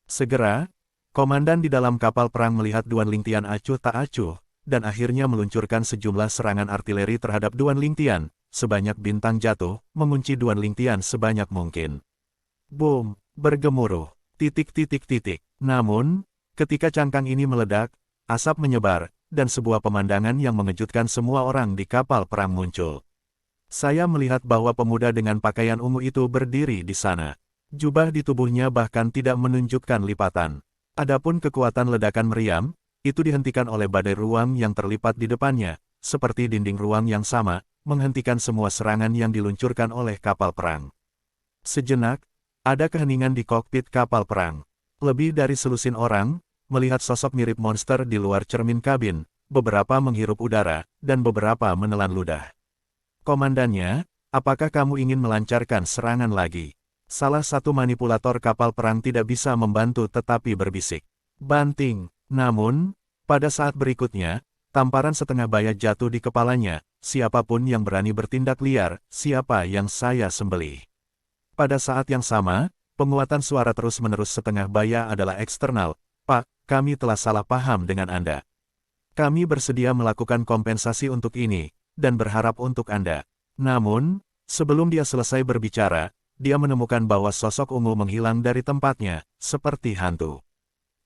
Segera, komandan di dalam kapal perang melihat Duan Lingtian acuh tak acuh, dan akhirnya meluncurkan sejumlah serangan artileri terhadap Duan Lingtian, sebanyak bintang jatuh, mengunci Duan Lingtian sebanyak mungkin. Boom! Bergemuruh. Namun, ketika cangkang ini meledak, asap menyebar, dan sebuah pemandangan yang mengejutkan semua orang di kapal perang muncul. Saya melihat bahwa pemuda dengan pakaian ungu itu berdiri di sana. Jubah di tubuhnya bahkan tidak menunjukkan lipatan. Adapun kekuatan ledakan meriam, itu dihentikan oleh badai ruang yang terlipat di depannya, seperti dinding ruang yang sama, menghentikan semua serangan yang diluncurkan oleh kapal perang. Sejenak, ada keheningan di kokpit kapal perang. Lebih dari selusin orang, melihat sosok mirip monster di luar cermin kabin, beberapa menghirup udara, dan beberapa menelan ludah. Komandannya, apakah kamu ingin melancarkan serangan lagi? Salah satu manipulator kapal perang tidak bisa membantu tetapi berbisik. Banting. Namun, pada saat berikutnya, tamparan setengah baya jatuh di kepalanya. Siapapun yang berani bertindak liar, siapa yang saya sembelih. Pada saat yang sama, penguatan suara terus-menerus setengah baya adalah eksternal. Pak, kami telah salah paham dengan Anda. Kami bersedia melakukan kompensasi untuk ini, dan berharap untuk Anda. Namun, sebelum dia selesai berbicara, dia menemukan bahwa sosok ungu menghilang dari tempatnya, seperti hantu.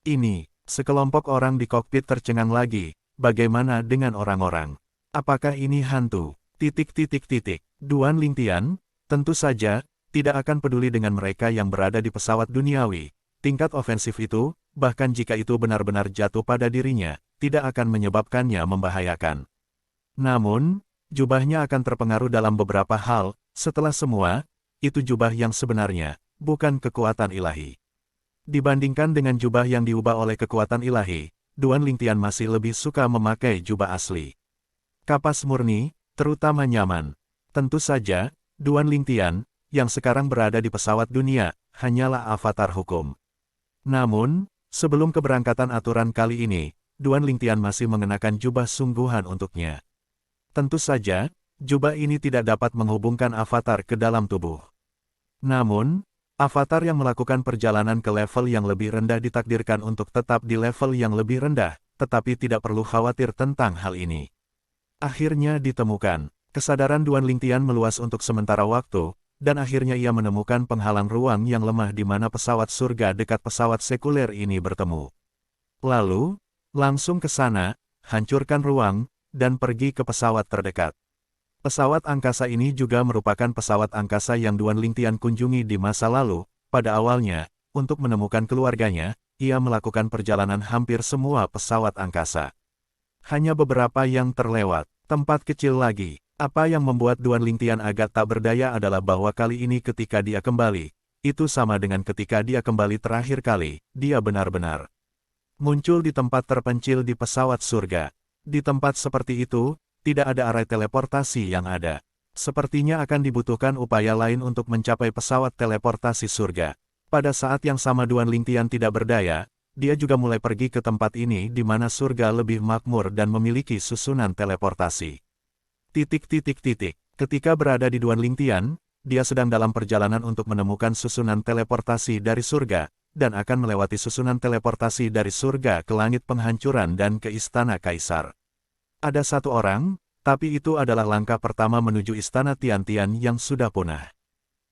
Ini, sekelompok orang di kokpit tercengang lagi, bagaimana dengan orang-orang? Apakah ini hantu? Duan Lingtian, tentu saja, tidak akan peduli dengan mereka yang berada di pesawat duniawi. Tingkat ofensif itu, bahkan jika itu benar-benar jatuh pada dirinya, tidak akan menyebabkannya membahayakan. Namun, jubahnya akan terpengaruh dalam beberapa hal, setelah semua, itu jubah yang sebenarnya, bukan kekuatan ilahi. Dibandingkan dengan jubah yang diubah oleh kekuatan ilahi, Duan Lingtian masih lebih suka memakai jubah asli. Kapas murni, terutama nyaman. Tentu saja, Duan Lingtian, yang sekarang berada di pesawat dunia, hanyalah avatar hukum. Namun, sebelum keberangkatan aturan kali ini, Duan Lingtian masih mengenakan jubah sungguhan untuknya. Tentu saja, jubah ini tidak dapat menghubungkan avatar ke dalam tubuh. Namun, avatar yang melakukan perjalanan ke level yang lebih rendah ditakdirkan untuk tetap di level yang lebih rendah, tetapi tidak perlu khawatir tentang hal ini. Akhirnya ditemukan, kesadaran Duan Lingtian meluas untuk sementara waktu, dan akhirnya ia menemukan penghalang ruang yang lemah di mana pesawat surga dekat pesawat sekuler ini bertemu. Lalu, langsung ke sana, hancurkan ruang, dan pergi ke pesawat terdekat. Pesawat angkasa ini juga merupakan pesawat angkasa yang Duan Lingtian kunjungi di masa lalu. Pada awalnya, untuk menemukan keluarganya, ia melakukan perjalanan hampir semua pesawat angkasa. Hanya beberapa yang terlewat. Tempat kecil lagi. Apa yang membuat Duan Lingtian agak tak berdaya adalah bahwa kali ini ketika dia kembali, itu sama dengan ketika dia kembali terakhir kali, dia benar-benar muncul di tempat terpencil di pesawat surga. Di tempat seperti itu, tidak ada arai teleportasi yang ada. Sepertinya akan dibutuhkan upaya lain untuk mencapai pesawat teleportasi surga. Pada saat yang sama Duan Lingtian tidak berdaya, dia juga mulai pergi ke tempat ini di mana surga lebih makmur dan memiliki susunan teleportasi. Ketika berada di Duan Lingtian, dia sedang dalam perjalanan untuk menemukan susunan teleportasi dari surga, dan akan melewati susunan teleportasi dari surga ke langit penghancuran dan ke istana kaisar. Ada satu orang, tapi itu adalah langkah pertama menuju istana Tiantian yang sudah punah.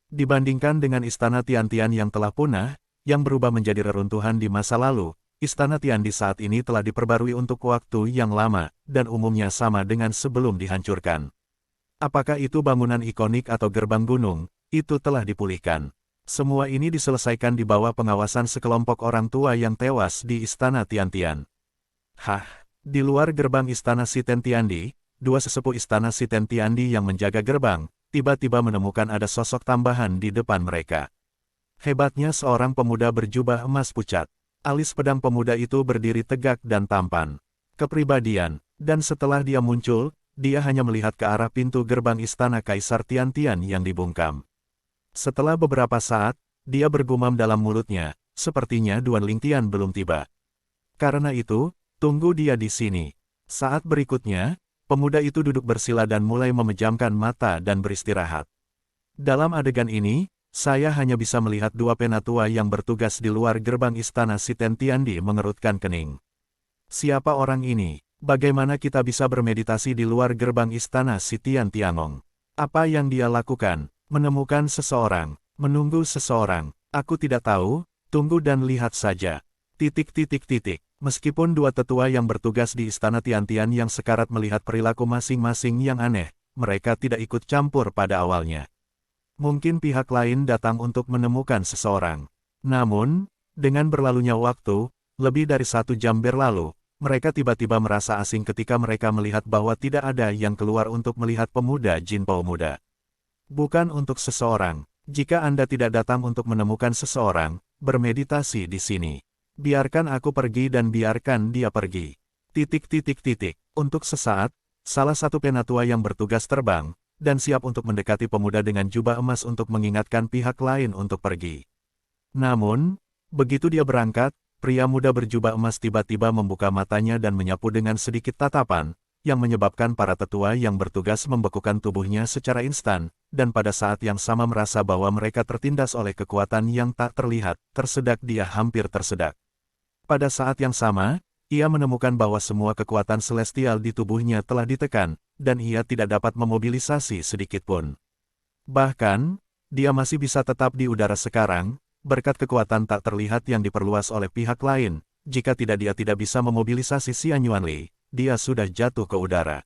Dibandingkan dengan istana Tiantian yang telah punah, yang berubah menjadi reruntuhan di masa lalu, istana Tian di saat ini telah diperbarui untuk waktu yang lama, dan umumnya sama dengan sebelum dihancurkan. Apakah itu bangunan ikonik atau gerbang gunung, itu telah dipulihkan. Semua ini diselesaikan di bawah pengawasan sekelompok orang tua yang tewas di istana Tiantian. Di luar gerbang istana Siten Tiandi, dua sesepuh istana Siten Tiandi yang menjaga gerbang, tiba-tiba menemukan ada sosok tambahan di depan mereka. Hebatnya seorang pemuda berjubah emas pucat. Alis pedang pemuda itu berdiri tegak dan tampan. Kepribadian, dan setelah dia muncul, dia hanya melihat ke arah pintu gerbang istana Kaisar Tiantian yang dibungkam. Setelah beberapa saat, dia bergumam dalam mulutnya, sepertinya Duan Lingtian belum tiba. Karena itu, tunggu dia di sini. Saat berikutnya, pemuda itu duduk bersila dan mulai memejamkan mata dan beristirahat. Dalam adegan ini, saya hanya bisa melihat dua penatua yang bertugas di luar gerbang istana Siten Tiandi mengerutkan kening. Siapa orang ini? Bagaimana kita bisa bermeditasi di luar gerbang istana Sitian Tiangong? Apa yang dia lakukan? Menemukan seseorang, menunggu seseorang. Aku tidak tahu, tunggu dan lihat saja. Meskipun dua tetua yang bertugas di istana Tiantian yang sekarat melihat perilaku masing-masing yang aneh, mereka tidak ikut campur pada awalnya. Mungkin pihak lain datang untuk menemukan seseorang. Namun, dengan berlalunya waktu, lebih dari 1 jam berlalu, mereka tiba-tiba merasa asing ketika mereka melihat bahwa tidak ada yang keluar untuk melihat pemuda Jinpao muda. Bukan untuk seseorang. Jika Anda tidak datang untuk menemukan seseorang, bermeditasi di sini. Biarkan aku pergi dan biarkan dia pergi. Untuk sesaat, salah satu penatua yang bertugas terbang, dan siap untuk mendekati pemuda dengan jubah emas untuk mengingatkan pihak lain untuk pergi. Namun, begitu dia berangkat, pria muda berjubah emas tiba-tiba membuka matanya dan menyapu dengan sedikit tatapan, yang menyebabkan para tetua yang bertugas membekukan tubuhnya secara instan, dan pada saat yang sama merasa bahwa mereka tertindas oleh kekuatan yang tak terlihat, tersedak dia hampir tersedak. Pada saat yang sama, ia menemukan bahwa semua kekuatan celestial di tubuhnya telah ditekan, dan ia tidak dapat memobilisasi sedikitpun. Bahkan, dia masih bisa tetap di udara sekarang, berkat kekuatan tak terlihat yang diperluas oleh pihak lain. Jika tidak dia tidak bisa memobilisasi Xian Yuanli, dia sudah jatuh ke udara.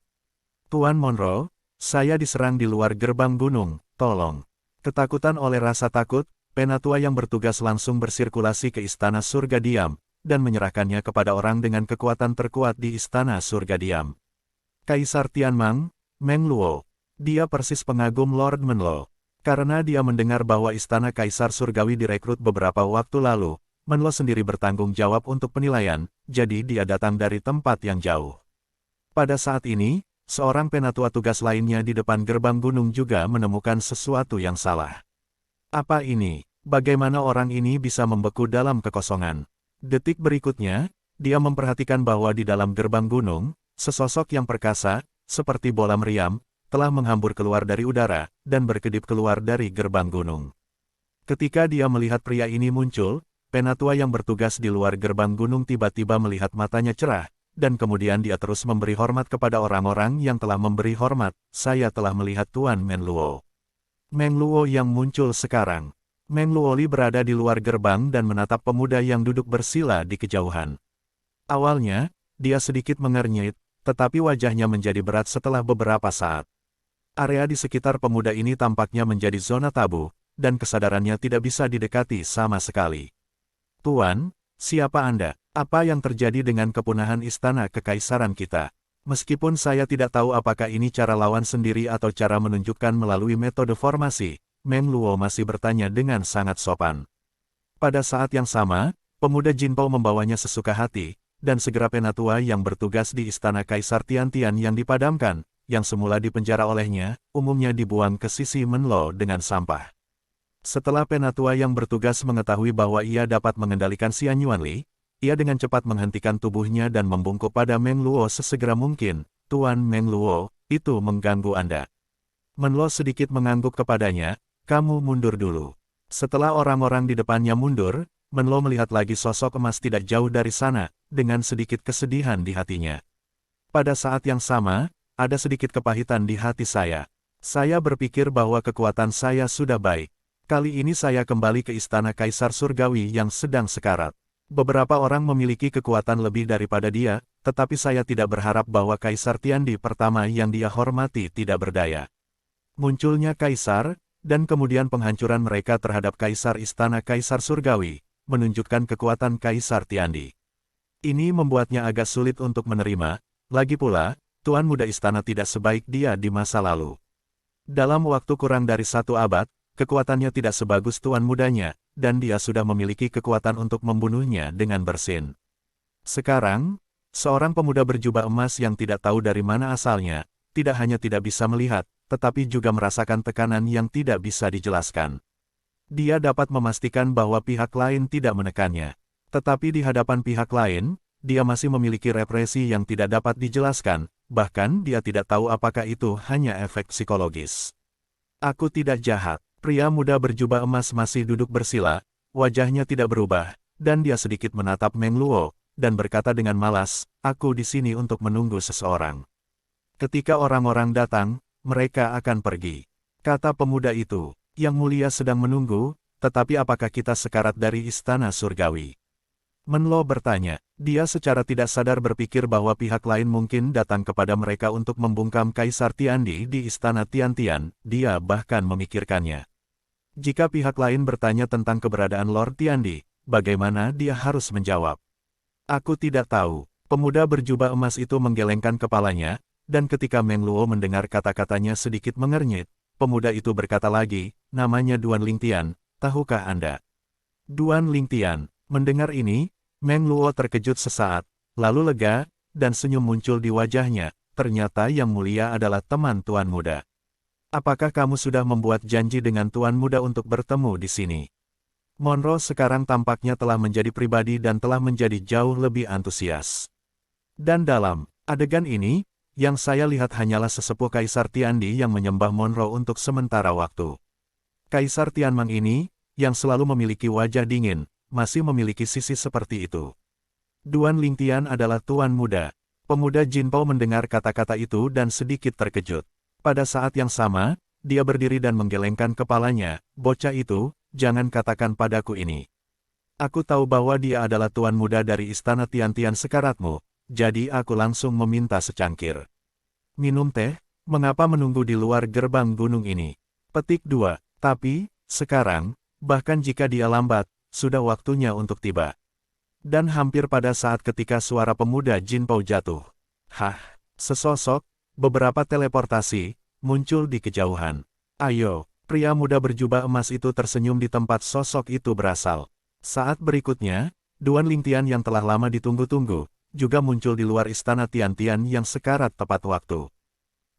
Tuan Monroe, saya diserang di luar gerbang gunung, tolong. Ketakutan oleh rasa takut, penatua yang bertugas langsung bersirkulasi ke istana surga diam, dan menyerahkannya kepada orang dengan kekuatan terkuat di istana surga diam. Kaisar Tianmang, Meng Luo. Dia persis pengagum Lord Menlo. Karena dia mendengar bahwa istana Kaisar Surgawi direkrut beberapa waktu lalu, Menlo sendiri bertanggung jawab untuk penilaian, jadi dia datang dari tempat yang jauh. Pada saat ini, seorang penatua tugas lainnya di depan gerbang gunung juga menemukan sesuatu yang salah. Apa ini? Bagaimana orang ini bisa membeku dalam kekosongan? Detik berikutnya, dia memperhatikan bahwa di dalam gerbang gunung, sesosok yang perkasa, seperti bola meriam, telah menghambur keluar dari udara, dan berkedip keluar dari gerbang gunung. Ketika dia melihat pria ini muncul, penatua yang bertugas di luar gerbang gunung tiba-tiba melihat matanya cerah, dan kemudian dia terus memberi hormat kepada orang-orang yang telah memberi hormat. Saya telah melihat Tuan Menluo. Meng Luo yang muncul sekarang. Meng Luoli berada di luar gerbang dan menatap pemuda yang duduk bersila di kejauhan. Awalnya, dia sedikit mengernyit, tetapi wajahnya menjadi berat setelah beberapa saat. Area di sekitar pemuda ini tampaknya menjadi zona tabu, dan kesadarannya tidak bisa didekati sama sekali. Tuan, siapa Anda? Apa yang terjadi dengan kepunahan istana kekaisaran kita? Meskipun saya tidak tahu apakah ini cara lawan sendiri atau cara menunjukkan melalui metode formasi, Meng Luo masih bertanya dengan sangat sopan. Pada saat yang sama, pemuda Jinpao membawanya sesuka hati, dan segera penatua yang bertugas di istana Kaisar Tiantian yang dipadamkan, yang semula dipenjara olehnya, umumnya dibuang ke sisi Menlo dengan sampah. Setelah penatua yang bertugas mengetahui bahwa ia dapat mengendalikan Xian Yuanli, ia dengan cepat menghentikan tubuhnya dan membungkuk pada Meng Luo sesegera mungkin. Tuan Meng Luo, itu mengganggu Anda. Menlo sedikit mengangguk kepadanya, kamu mundur dulu. Setelah orang-orang di depannya mundur, Menlo melihat lagi sosok emas tidak jauh dari sana, dengan sedikit kesedihan di hatinya. Pada saat yang sama, ada sedikit kepahitan di hati saya. Saya berpikir bahwa kekuatan saya sudah baik. Kali ini saya kembali ke istana Kaisar Surgawi yang sedang sekarat. Beberapa orang memiliki kekuatan lebih daripada dia, tetapi saya tidak berharap bahwa Kaisar Tiandi pertama yang dia hormati tidak berdaya. Munculnya Kaisar, dan kemudian penghancuran mereka terhadap Kaisar Istana Kaisar Surgawi, menunjukkan kekuatan Kaisar Tiandi. Ini membuatnya agak sulit untuk menerima, lagi pula, Tuan Muda Istana tidak sebaik dia di masa lalu. Dalam waktu kurang dari 1 abad, kekuatannya tidak sebagus Tuan Mudanya, dan dia sudah memiliki kekuatan untuk membunuhnya dengan bersin. Sekarang, seorang pemuda berjubah emas yang tidak tahu dari mana asalnya, tidak hanya tidak bisa melihat, tetapi juga merasakan tekanan yang tidak bisa dijelaskan. Dia dapat memastikan bahwa pihak lain tidak menekannya. Tetapi di hadapan pihak lain, dia masih memiliki represi yang tidak dapat dijelaskan, bahkan dia tidak tahu apakah itu hanya efek psikologis. Aku tidak jahat. Pria muda berjubah emas masih duduk bersila, wajahnya tidak berubah, dan dia sedikit menatap Meng Luo, dan berkata dengan malas, aku di sini untuk menunggu seseorang. Ketika orang-orang datang, mereka akan pergi. Kata pemuda itu, yang mulia sedang menunggu, tetapi apakah kita sekarat dari istana surgawi? Menlo bertanya, dia secara tidak sadar berpikir bahwa pihak lain mungkin datang kepada mereka untuk membungkam Kaisar Tiandi di istana Tiantian, dia bahkan memikirkannya. Jika pihak lain bertanya tentang keberadaan Lord Tiandi, bagaimana dia harus menjawab? Aku tidak tahu. Pemuda berjubah emas itu menggelengkan kepalanya, dan ketika Meng Luo mendengar kata-katanya sedikit mengernyit, pemuda itu berkata lagi, namanya Duan Lingtian, tahukah Anda? Duan Lingtian, mendengar ini, Meng Luo terkejut sesaat, lalu lega, dan senyum muncul di wajahnya, ternyata yang mulia adalah teman Tuan Muda. Apakah kamu sudah membuat janji dengan Tuan Muda untuk bertemu di sini? Monroe sekarang tampaknya telah menjadi pribadi dan telah menjadi jauh lebih antusias. Dan dalam adegan ini, yang saya lihat hanyalah sesepuh Kaisar Tiandi yang menyembah Monroe untuk sementara waktu. Kaisar Tianmang ini, yang selalu memiliki wajah dingin, masih memiliki sisi seperti itu. Duan Lingtian adalah Tuan Muda. Pemuda Jinpao mendengar kata-kata itu dan sedikit terkejut. Pada saat yang sama, dia berdiri dan menggelengkan kepalanya, bocah itu, jangan katakan padaku ini. Aku tahu bahwa dia adalah Tuan Muda dari istana Tiantian sekaratmu, jadi aku langsung meminta secangkir. Minum teh, mengapa menunggu di luar gerbang gunung ini? Petik 2. Tapi, sekarang, bahkan jika dia lambat, sudah waktunya untuk tiba. Dan hampir pada saat ketika suara pemuda Jinpao jatuh. Hah, sesosok, beberapa teleportasi, muncul di kejauhan. Ayo, pria muda berjubah emas itu tersenyum di tempat sosok itu berasal. Saat berikutnya, Duan Lingtian yang telah lama ditunggu-tunggu, juga muncul di luar istana Tiantian yang sekarat tepat waktu.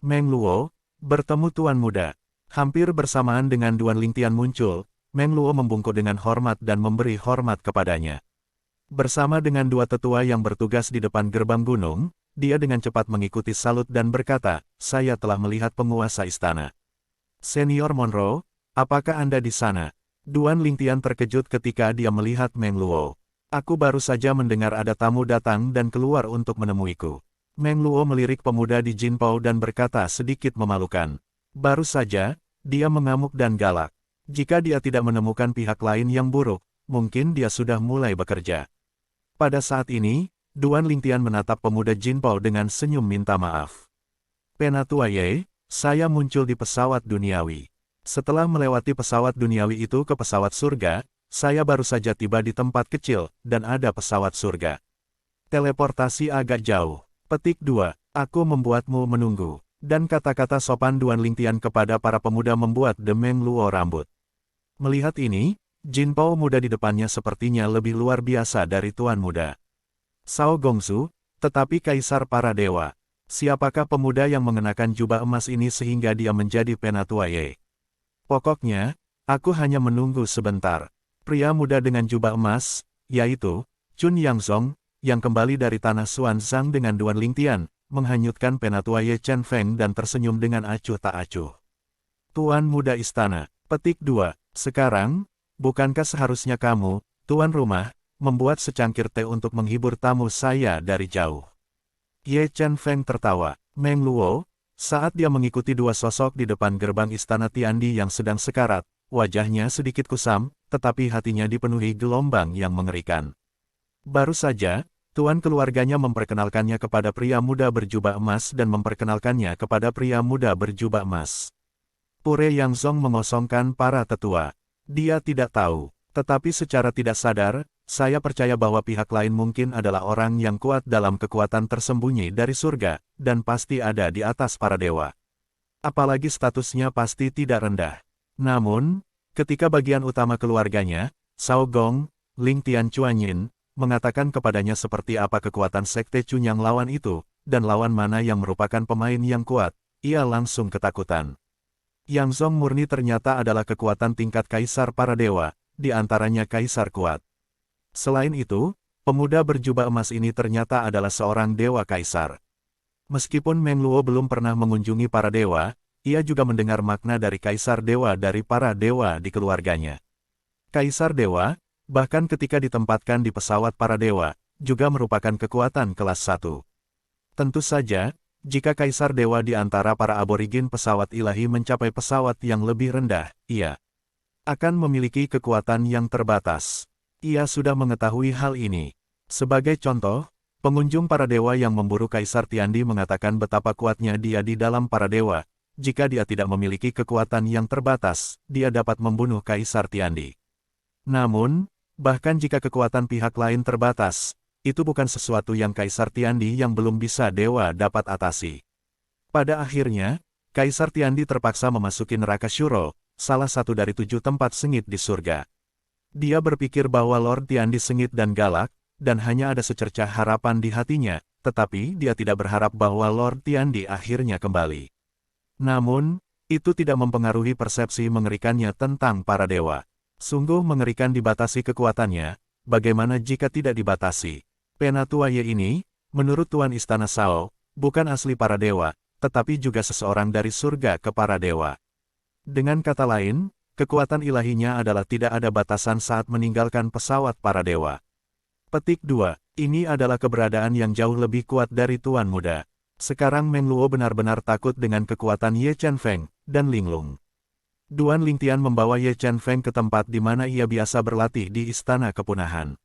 Meng Luo, bertemu Tuan Muda. Hampir bersamaan dengan Duan Lingtian muncul, Meng Luo membungkuk dengan hormat dan memberi hormat kepadanya. Bersama dengan dua tetua yang bertugas di depan gerbang gunung, dia dengan cepat mengikuti salut dan berkata, saya telah melihat penguasa istana. Senior Monroe, apakah Anda di sana? Duan Lingtian terkejut ketika dia melihat Meng Luo. Aku baru saja mendengar ada tamu datang dan keluar untuk menemuiku. Meng Luo melirik pemuda di Jinpao dan berkata sedikit memalukan. Baru saja, Dia mengamuk dan galak. Jika dia tidak menemukan pihak lain yang buruk, mungkin dia sudah mulai bekerja. Pada saat ini, Duan Lingtian menatap pemuda Jinpao dengan senyum minta maaf. Penatua Ye, saya muncul di pesawat duniawi. Setelah melewati pesawat duniawi itu ke pesawat surga, saya baru saja tiba di tempat kecil, dan ada pesawat surga. Teleportasi agak jauh. Petik 2. Aku membuatmu menunggu. Dan kata-kata sopan Duan Lingtian kepada para pemuda membuat Demeng Luo rambut. Melihat ini, Jinpao muda di depannya sepertinya lebih luar biasa dari tuan muda. Sao Gongsu, tetapi kaisar para dewa. Siapakah pemuda yang mengenakan jubah emas ini sehingga dia menjadi penatua Ye? Pokoknya, aku hanya menunggu sebentar. Pria muda dengan jubah emas, yaitu Chun Yangzong, yang kembali dari tanah Xuanzang dengan Duan Lingtian, menghanyutkan penatua Ye Chen Feng dan tersenyum dengan acuh tak acuh. Tuan muda istana. Petik 2. Sekarang, bukankah seharusnya kamu, tuan rumah, membuat secangkir teh untuk menghibur tamu saya dari jauh? Ye Chen Feng tertawa. Meng Luo, saat dia mengikuti dua sosok di depan gerbang istana Tiandi yang sedang sekarat, wajahnya sedikit kusam, tetapi hatinya dipenuhi gelombang yang mengerikan. Baru saja, tuan keluarganya memperkenalkannya kepada pria muda berjubah emas dan memperkenalkannya kepada pria muda berjubah emas. Pure Yangzong mengosongkan para tetua. Dia tidak tahu, tetapi secara tidak sadar, saya percaya bahwa pihak lain mungkin adalah orang yang kuat dalam kekuatan tersembunyi dari surga, dan pasti ada di atas para dewa. Apalagi statusnya pasti tidak rendah. Namun, ketika bagian utama keluarganya, Sao Gong, Ling Tian Chuanyin, mengatakan kepadanya seperti apa kekuatan sekte Chunyang lawan itu, dan lawan mana yang merupakan pemain yang kuat, ia langsung ketakutan. Yangzong murni ternyata adalah kekuatan tingkat kaisar para dewa, di antaranya kaisar kuat. Selain itu, pemuda berjubah emas ini ternyata adalah seorang dewa kaisar. Meskipun Meng Luo belum pernah mengunjungi para dewa, ia juga mendengar makna dari kaisar dewa dari para dewa di keluarganya. Kaisar dewa, bahkan ketika ditempatkan di pesawat para dewa, juga merupakan kekuatan kelas 1. Tentu saja, jika kaisar dewa di antara para aborigin pesawat ilahi mencapai pesawat yang lebih rendah, ia akan memiliki kekuatan yang terbatas. Ia sudah mengetahui hal ini. Sebagai contoh, pengunjung para dewa yang memburu Kaisar Tiandi mengatakan betapa kuatnya dia di dalam para dewa. Jika dia tidak memiliki kekuatan yang terbatas, dia dapat membunuh Kaisar Tiandi. Namun, bahkan jika kekuatan pihak lain terbatas, itu bukan sesuatu yang Kaisar Tiandi yang belum bisa dewa dapat atasi. Pada akhirnya, Kaisar Tiandi terpaksa memasuki neraka Shuro, salah satu dari 7 tempat sengit di surga. Dia berpikir bahwa Lord Tiandi sengit dan galak, dan hanya ada secercah harapan di hatinya, tetapi dia tidak berharap bahwa Lord Tiandi akhirnya kembali. Namun, itu tidak mempengaruhi persepsi mengerikannya tentang para dewa. Sungguh mengerikan dibatasi kekuatannya, bagaimana jika tidak dibatasi? Penatua Ye ini, menurut Tuan Istana Sao, bukan asli para dewa, tetapi juga seseorang dari surga ke para dewa. Dengan kata lain, kekuatan ilahinya adalah tidak ada batasan saat meninggalkan pesawat para dewa. Petik 2. Ini adalah keberadaan yang jauh lebih kuat dari Tuan Muda. Sekarang Meng Luo benar-benar takut dengan kekuatan Ye Chen Feng dan Linglung. Duan Lingtian membawa Ye Chen Feng ke tempat di mana ia biasa berlatih di Istana Kepunahan.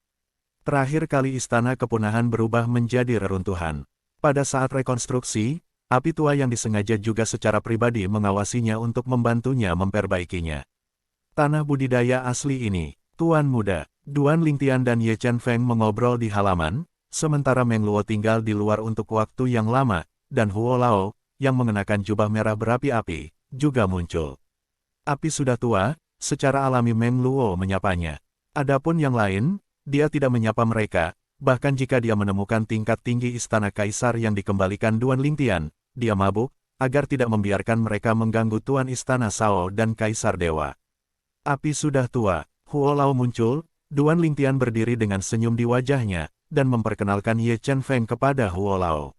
Terakhir kali Istana Kepunahan berubah menjadi reruntuhan. Pada saat rekonstruksi, api tua yang disengaja juga secara pribadi mengawasinya untuk membantunya memperbaikinya. Tanah budidaya asli ini, Tuan Muda, Duan Lingtian dan Ye Chen Feng mengobrol di halaman, sementara Meng Luo tinggal di luar untuk waktu yang lama, dan Huo Lao, yang mengenakan jubah merah berapi-api, juga muncul. Api sudah tua, secara alami Meng Luo menyapanya. Adapun yang lain, dia tidak menyapa mereka, bahkan jika dia menemukan tingkat tinggi istana kaisar yang dikembalikan Duan Lingtian, dia mabuk, agar tidak membiarkan mereka mengganggu Tuan Istana Sao dan Kaisar Dewa. Api sudah tua, Huo Lao muncul, Duan Lingtian berdiri dengan senyum di wajahnya, dan memperkenalkan Ye Chen Feng kepada Huo Lao.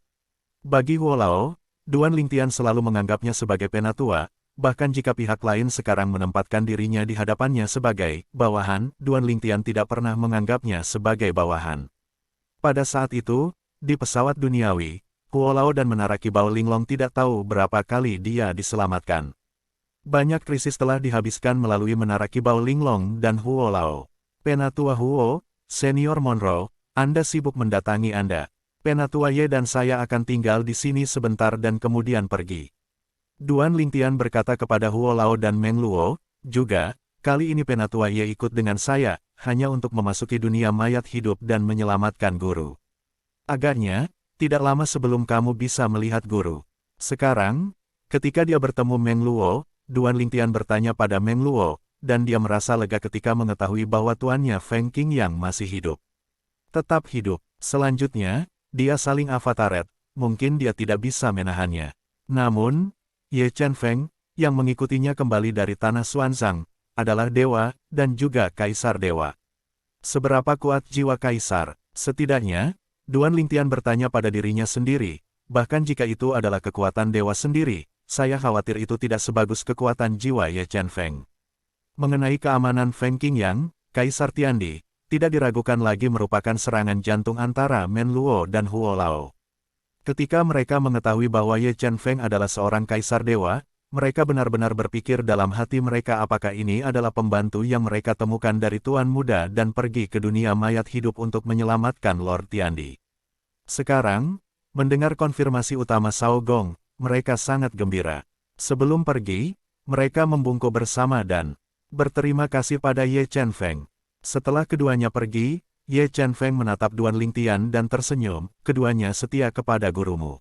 Bagi Huo Lao, Duan Lingtian selalu menganggapnya sebagai penatua, bahkan jika pihak lain sekarang menempatkan dirinya di hadapannya sebagai bawahan, Duan Lingtian tidak pernah menganggapnya sebagai bawahan. Pada saat itu, di pesawat duniawi, Huo Lao dan Menara Kibao Linglong tidak tahu berapa kali dia diselamatkan. Banyak krisis telah dihabiskan melalui Menara Kibau Linglong dan Huo Lao. Penatua Huo, Senior Monroe, Anda sibuk mendatangi Anda. Penatua Ye dan saya akan tinggal di sini sebentar dan kemudian pergi. Duan Lingtian berkata kepada Huo Lao dan Meng Luo, juga, kali ini Penatua Ye ikut dengan saya, hanya untuk memasuki dunia mayat hidup dan menyelamatkan guru. Agaknya, tidak lama sebelum kamu bisa melihat guru. Sekarang, ketika dia bertemu Meng Luo, Duan Lingtian bertanya pada Meng Luo, dan dia merasa lega ketika mengetahui bahwa tuannya Feng Qingyang masih hidup. Tetap hidup. Selanjutnya, dia saling avataret, mungkin dia tidak bisa menahannya. Namun, Ye Chen Feng, yang mengikutinya kembali dari tanah Xuanzang, adalah dewa, dan juga kaisar dewa. Seberapa kuat jiwa kaisar? Setidaknya, Duan Lingtian bertanya pada dirinya sendiri, bahkan jika itu adalah kekuatan dewa sendiri, saya khawatir itu tidak sebagus kekuatan jiwa Ye Chen Feng. Mengenai keamanan Feng Qingyang, Kaisar Tiandi, tidak diragukan lagi merupakan serangan jantung antara Men Luo dan Huo Lao. Ketika mereka mengetahui bahwa Ye Chen Feng adalah seorang kaisar dewa, mereka benar-benar berpikir dalam hati mereka apakah ini adalah pembantu yang mereka temukan dari Tuan Muda dan pergi ke dunia mayat hidup untuk menyelamatkan Lord Tiandi. Sekarang, mendengar konfirmasi utama Shao Gong, mereka sangat gembira. Sebelum pergi, mereka membungkuk bersama dan berterima kasih pada Ye Chen Feng. Setelah keduanya pergi, Ye Chen Feng menatap Duan Lingtian dan tersenyum, keduanya setia kepada gurumu.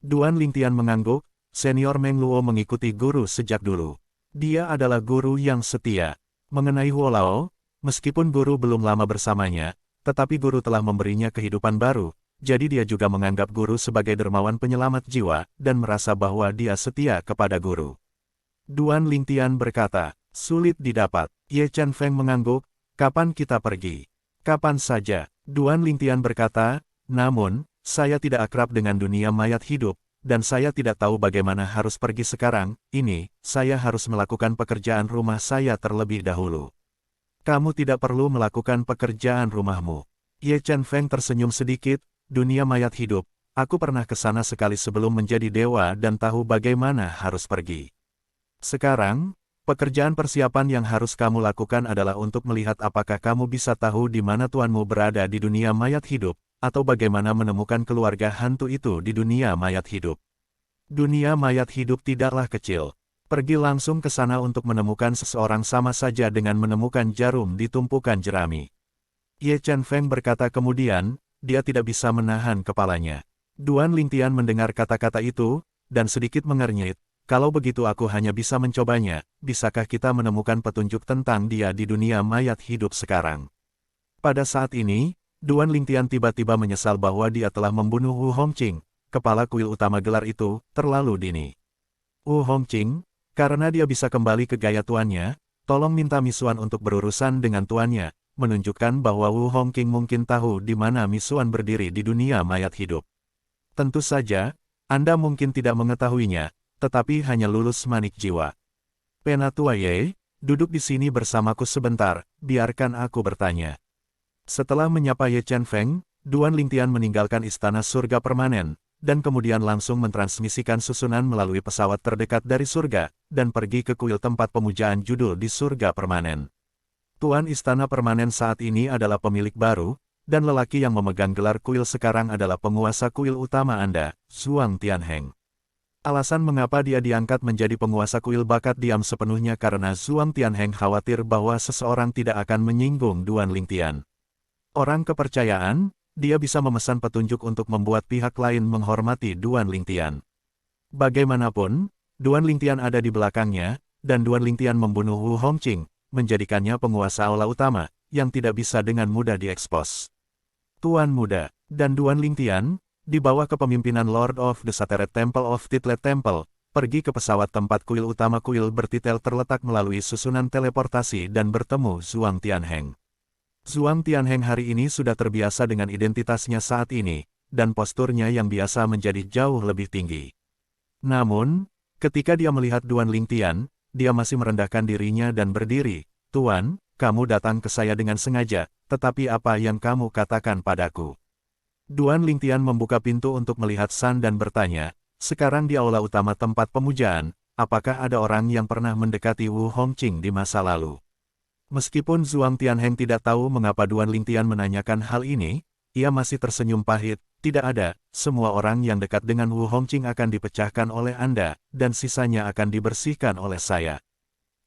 Duan Lingtian mengangguk, senior Meng Luo mengikuti guru sejak dulu. Dia adalah guru yang setia. Mengenai Huo Lao, meskipun guru belum lama bersamanya, tetapi guru telah memberinya kehidupan baru, jadi dia juga menganggap guru sebagai dermawan penyelamat jiwa, dan merasa bahwa dia setia kepada guru. Duan Lingtian berkata, sulit didapat. Ye Chen Feng mengangguk, kapan kita pergi? Kapan saja? Duan Lingtian berkata, namun, saya tidak akrab dengan dunia mayat hidup, dan saya tidak tahu bagaimana harus pergi sekarang, saya harus melakukan pekerjaan rumah saya terlebih dahulu. Kamu tidak perlu melakukan pekerjaan rumahmu. Ye Chen Feng tersenyum sedikit, dunia mayat hidup, aku pernah ke sana sekali sebelum menjadi dewa dan tahu bagaimana harus pergi. Sekarang, pekerjaan persiapan yang harus kamu lakukan adalah untuk melihat apakah kamu bisa tahu di mana tuanmu berada di dunia mayat hidup, atau bagaimana menemukan keluarga hantu itu di dunia mayat hidup. Dunia mayat hidup tidaklah kecil. Pergi langsung ke sana untuk menemukan seseorang sama saja dengan menemukan jarum di tumpukan jerami. Ye Chen Feng berkata kemudian, dia tidak bisa menahan kepalanya. Duan Lingtian mendengar kata-kata itu, dan sedikit mengernyit, kalau begitu aku hanya bisa mencobanya, bisakah kita menemukan petunjuk tentang dia di dunia mayat hidup sekarang? Pada saat ini, Duan Lingtian tiba-tiba menyesal bahwa dia telah membunuh Wu Hongqing, kepala kuil utama gelar itu, terlalu dini. Wu Hongqing, karena dia bisa kembali ke gaya tuannya, tolong minta Misuan untuk berurusan dengan tuannya, menunjukkan bahwa Wu Hongqing mungkin tahu di mana Misuan berdiri di dunia mayat hidup. Tentu saja, Anda mungkin tidak mengetahuinya, tetapi hanya lulus manik jiwa. Penatua Ye, duduk di sini bersamaku sebentar, biarkan aku bertanya. Setelah menyapa Ye Chen Feng, Duan Lingtian meninggalkan istana surga permanen, dan kemudian langsung mentransmisikan susunan melalui pesawat terdekat dari surga, dan pergi ke kuil tempat pemujaan judul di surga permanen. Tuan istana permanen saat ini adalah pemilik baru, dan lelaki yang memegang gelar kuil sekarang adalah penguasa kuil utama Anda, Zhuang Tianheng. Alasan mengapa dia diangkat menjadi penguasa kuil bakat diam sepenuhnya karena Zhuang Tianheng khawatir bahwa seseorang tidak akan menyinggung Duan Lingtian. Orang kepercayaan, dia bisa memesan petunjuk untuk membuat pihak lain menghormati Duan Lingtian. Bagaimanapun, Duan Lingtian ada di belakangnya, dan Duan Lingtian membunuh Wu Hongqing, menjadikannya penguasa aula utama, yang tidak bisa dengan mudah diekspos. Tuan Muda, dan Duan Lingtian, di bawah kepemimpinan Lord of the Sateret Temple of Titlet Temple, pergi ke pesawat tempat kuil utama kuil bertitel terletak melalui susunan teleportasi dan bertemu Zhuang Tianheng. Zhuang Tianheng hari ini sudah terbiasa dengan identitasnya saat ini, dan posturnya yang biasa menjadi jauh lebih tinggi. Namun, ketika dia melihat Duan Lingtian, dia masih merendahkan dirinya dan berdiri, Tuan, kamu datang ke saya dengan sengaja, tetapi apa yang kamu katakan padaku? Duan Lingtian membuka pintu untuk melihat San dan bertanya, sekarang di aula utama tempat pemujaan, apakah ada orang yang pernah mendekati Wu Hongqing di masa lalu? Meskipun Zhuang Tianheng tidak tahu mengapa Duan Lingtian menanyakan hal ini, ia masih tersenyum pahit. Tidak ada, semua orang yang dekat dengan Wu Hongqing akan dipecahkan oleh Anda, dan sisanya akan dibersihkan oleh saya.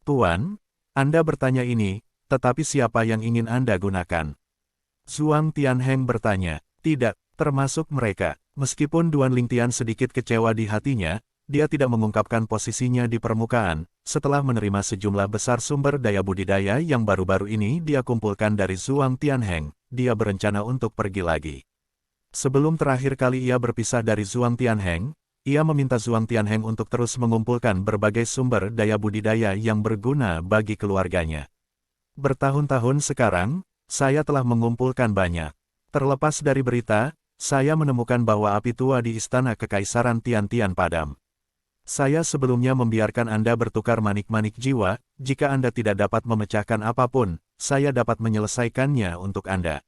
Tuan, Anda bertanya ini, tetapi siapa yang ingin Anda gunakan? Zhuang Tianheng bertanya. Tidak, termasuk mereka. Meskipun Duan Lingtian sedikit kecewa di hatinya, dia tidak mengungkapkan posisinya di permukaan. Setelah menerima sejumlah besar sumber daya budidaya yang baru-baru ini dia kumpulkan dari Zhuang Tianheng, dia berencana untuk pergi lagi. Sebelum terakhir kali ia berpisah dari Zhuang Tianheng, ia meminta Zhuang Tianheng untuk terus mengumpulkan berbagai sumber daya budidaya yang berguna bagi keluarganya. Bertahun-tahun sekarang, saya telah mengumpulkan banyak. Terlepas dari berita, saya menemukan bahwa api tua di Istana Kekaisaran Tian-Tian padam. Saya sebelumnya membiarkan Anda bertukar manik-manik jiwa, jika Anda tidak dapat memecahkan apapun, saya dapat menyelesaikannya untuk Anda.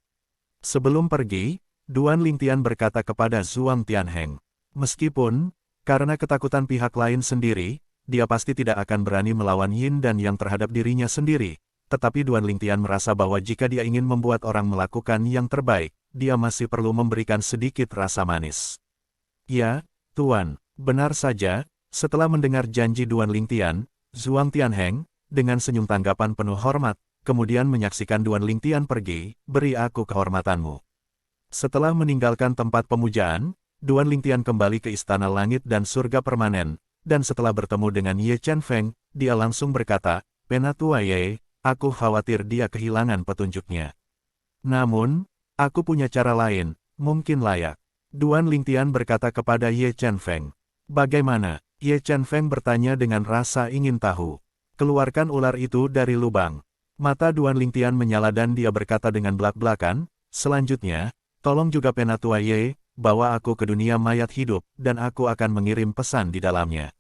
Sebelum pergi, Duan Lingtian berkata kepada Zhuang Tianheng, meskipun, karena ketakutan pihak lain sendiri, dia pasti tidak akan berani melawan Yin dan Yang terhadap dirinya sendiri, tetapi Duan Lingtian merasa bahwa jika dia ingin membuat orang melakukan yang terbaik, dia masih perlu memberikan sedikit rasa manis. Ya, Tuan, benar saja. Setelah mendengar janji Duan Lingtian, Zhuang Tianheng, dengan senyum tanggapan penuh hormat, kemudian menyaksikan Duan Lingtian pergi, beri aku kehormatanmu. Setelah meninggalkan tempat pemujaan, Duan Lingtian kembali ke Istana Langit dan Surga Permanen, dan setelah bertemu dengan Ye Chen-feng, dia langsung berkata, Penatua Ye, aku khawatir dia kehilangan petunjuknya. Namun, aku punya cara lain, mungkin layak. Duan Lingtian berkata kepada Ye Chen-feng. Bagaimana? Ye Chen-feng bertanya dengan rasa ingin tahu. Keluarkan ular itu dari lubang. Mata Duan Lingtian menyala dan dia berkata dengan belak-belakan, selanjutnya, tolong juga Penatua Ye, bawa aku ke dunia mayat hidup, dan aku akan mengirim pesan di dalamnya.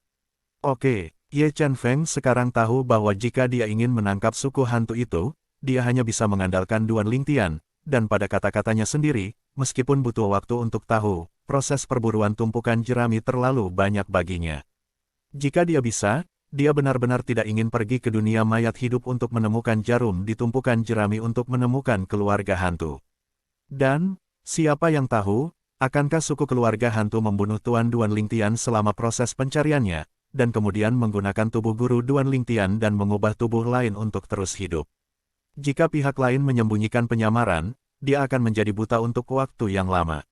Oke, Ye Chen-feng sekarang tahu bahwa jika dia ingin menangkap suku hantu itu, dia hanya bisa mengandalkan Duan Lingtian, dan pada kata-katanya sendiri, meskipun butuh waktu untuk tahu, proses perburuan tumpukan jerami terlalu banyak baginya. Jika dia bisa, dia benar-benar tidak ingin pergi ke dunia mayat hidup untuk menemukan jarum di tumpukan jerami untuk menemukan keluarga hantu. Dan, siapa yang tahu, akankah suku keluarga hantu membunuh Tuan Duan Lingtian selama proses pencariannya, dan kemudian menggunakan tubuh guru Duan Lingtian dan mengubah tubuh lain untuk terus hidup. Jika pihak lain menyembunyikan penyamaran, dia akan menjadi buta untuk waktu yang lama.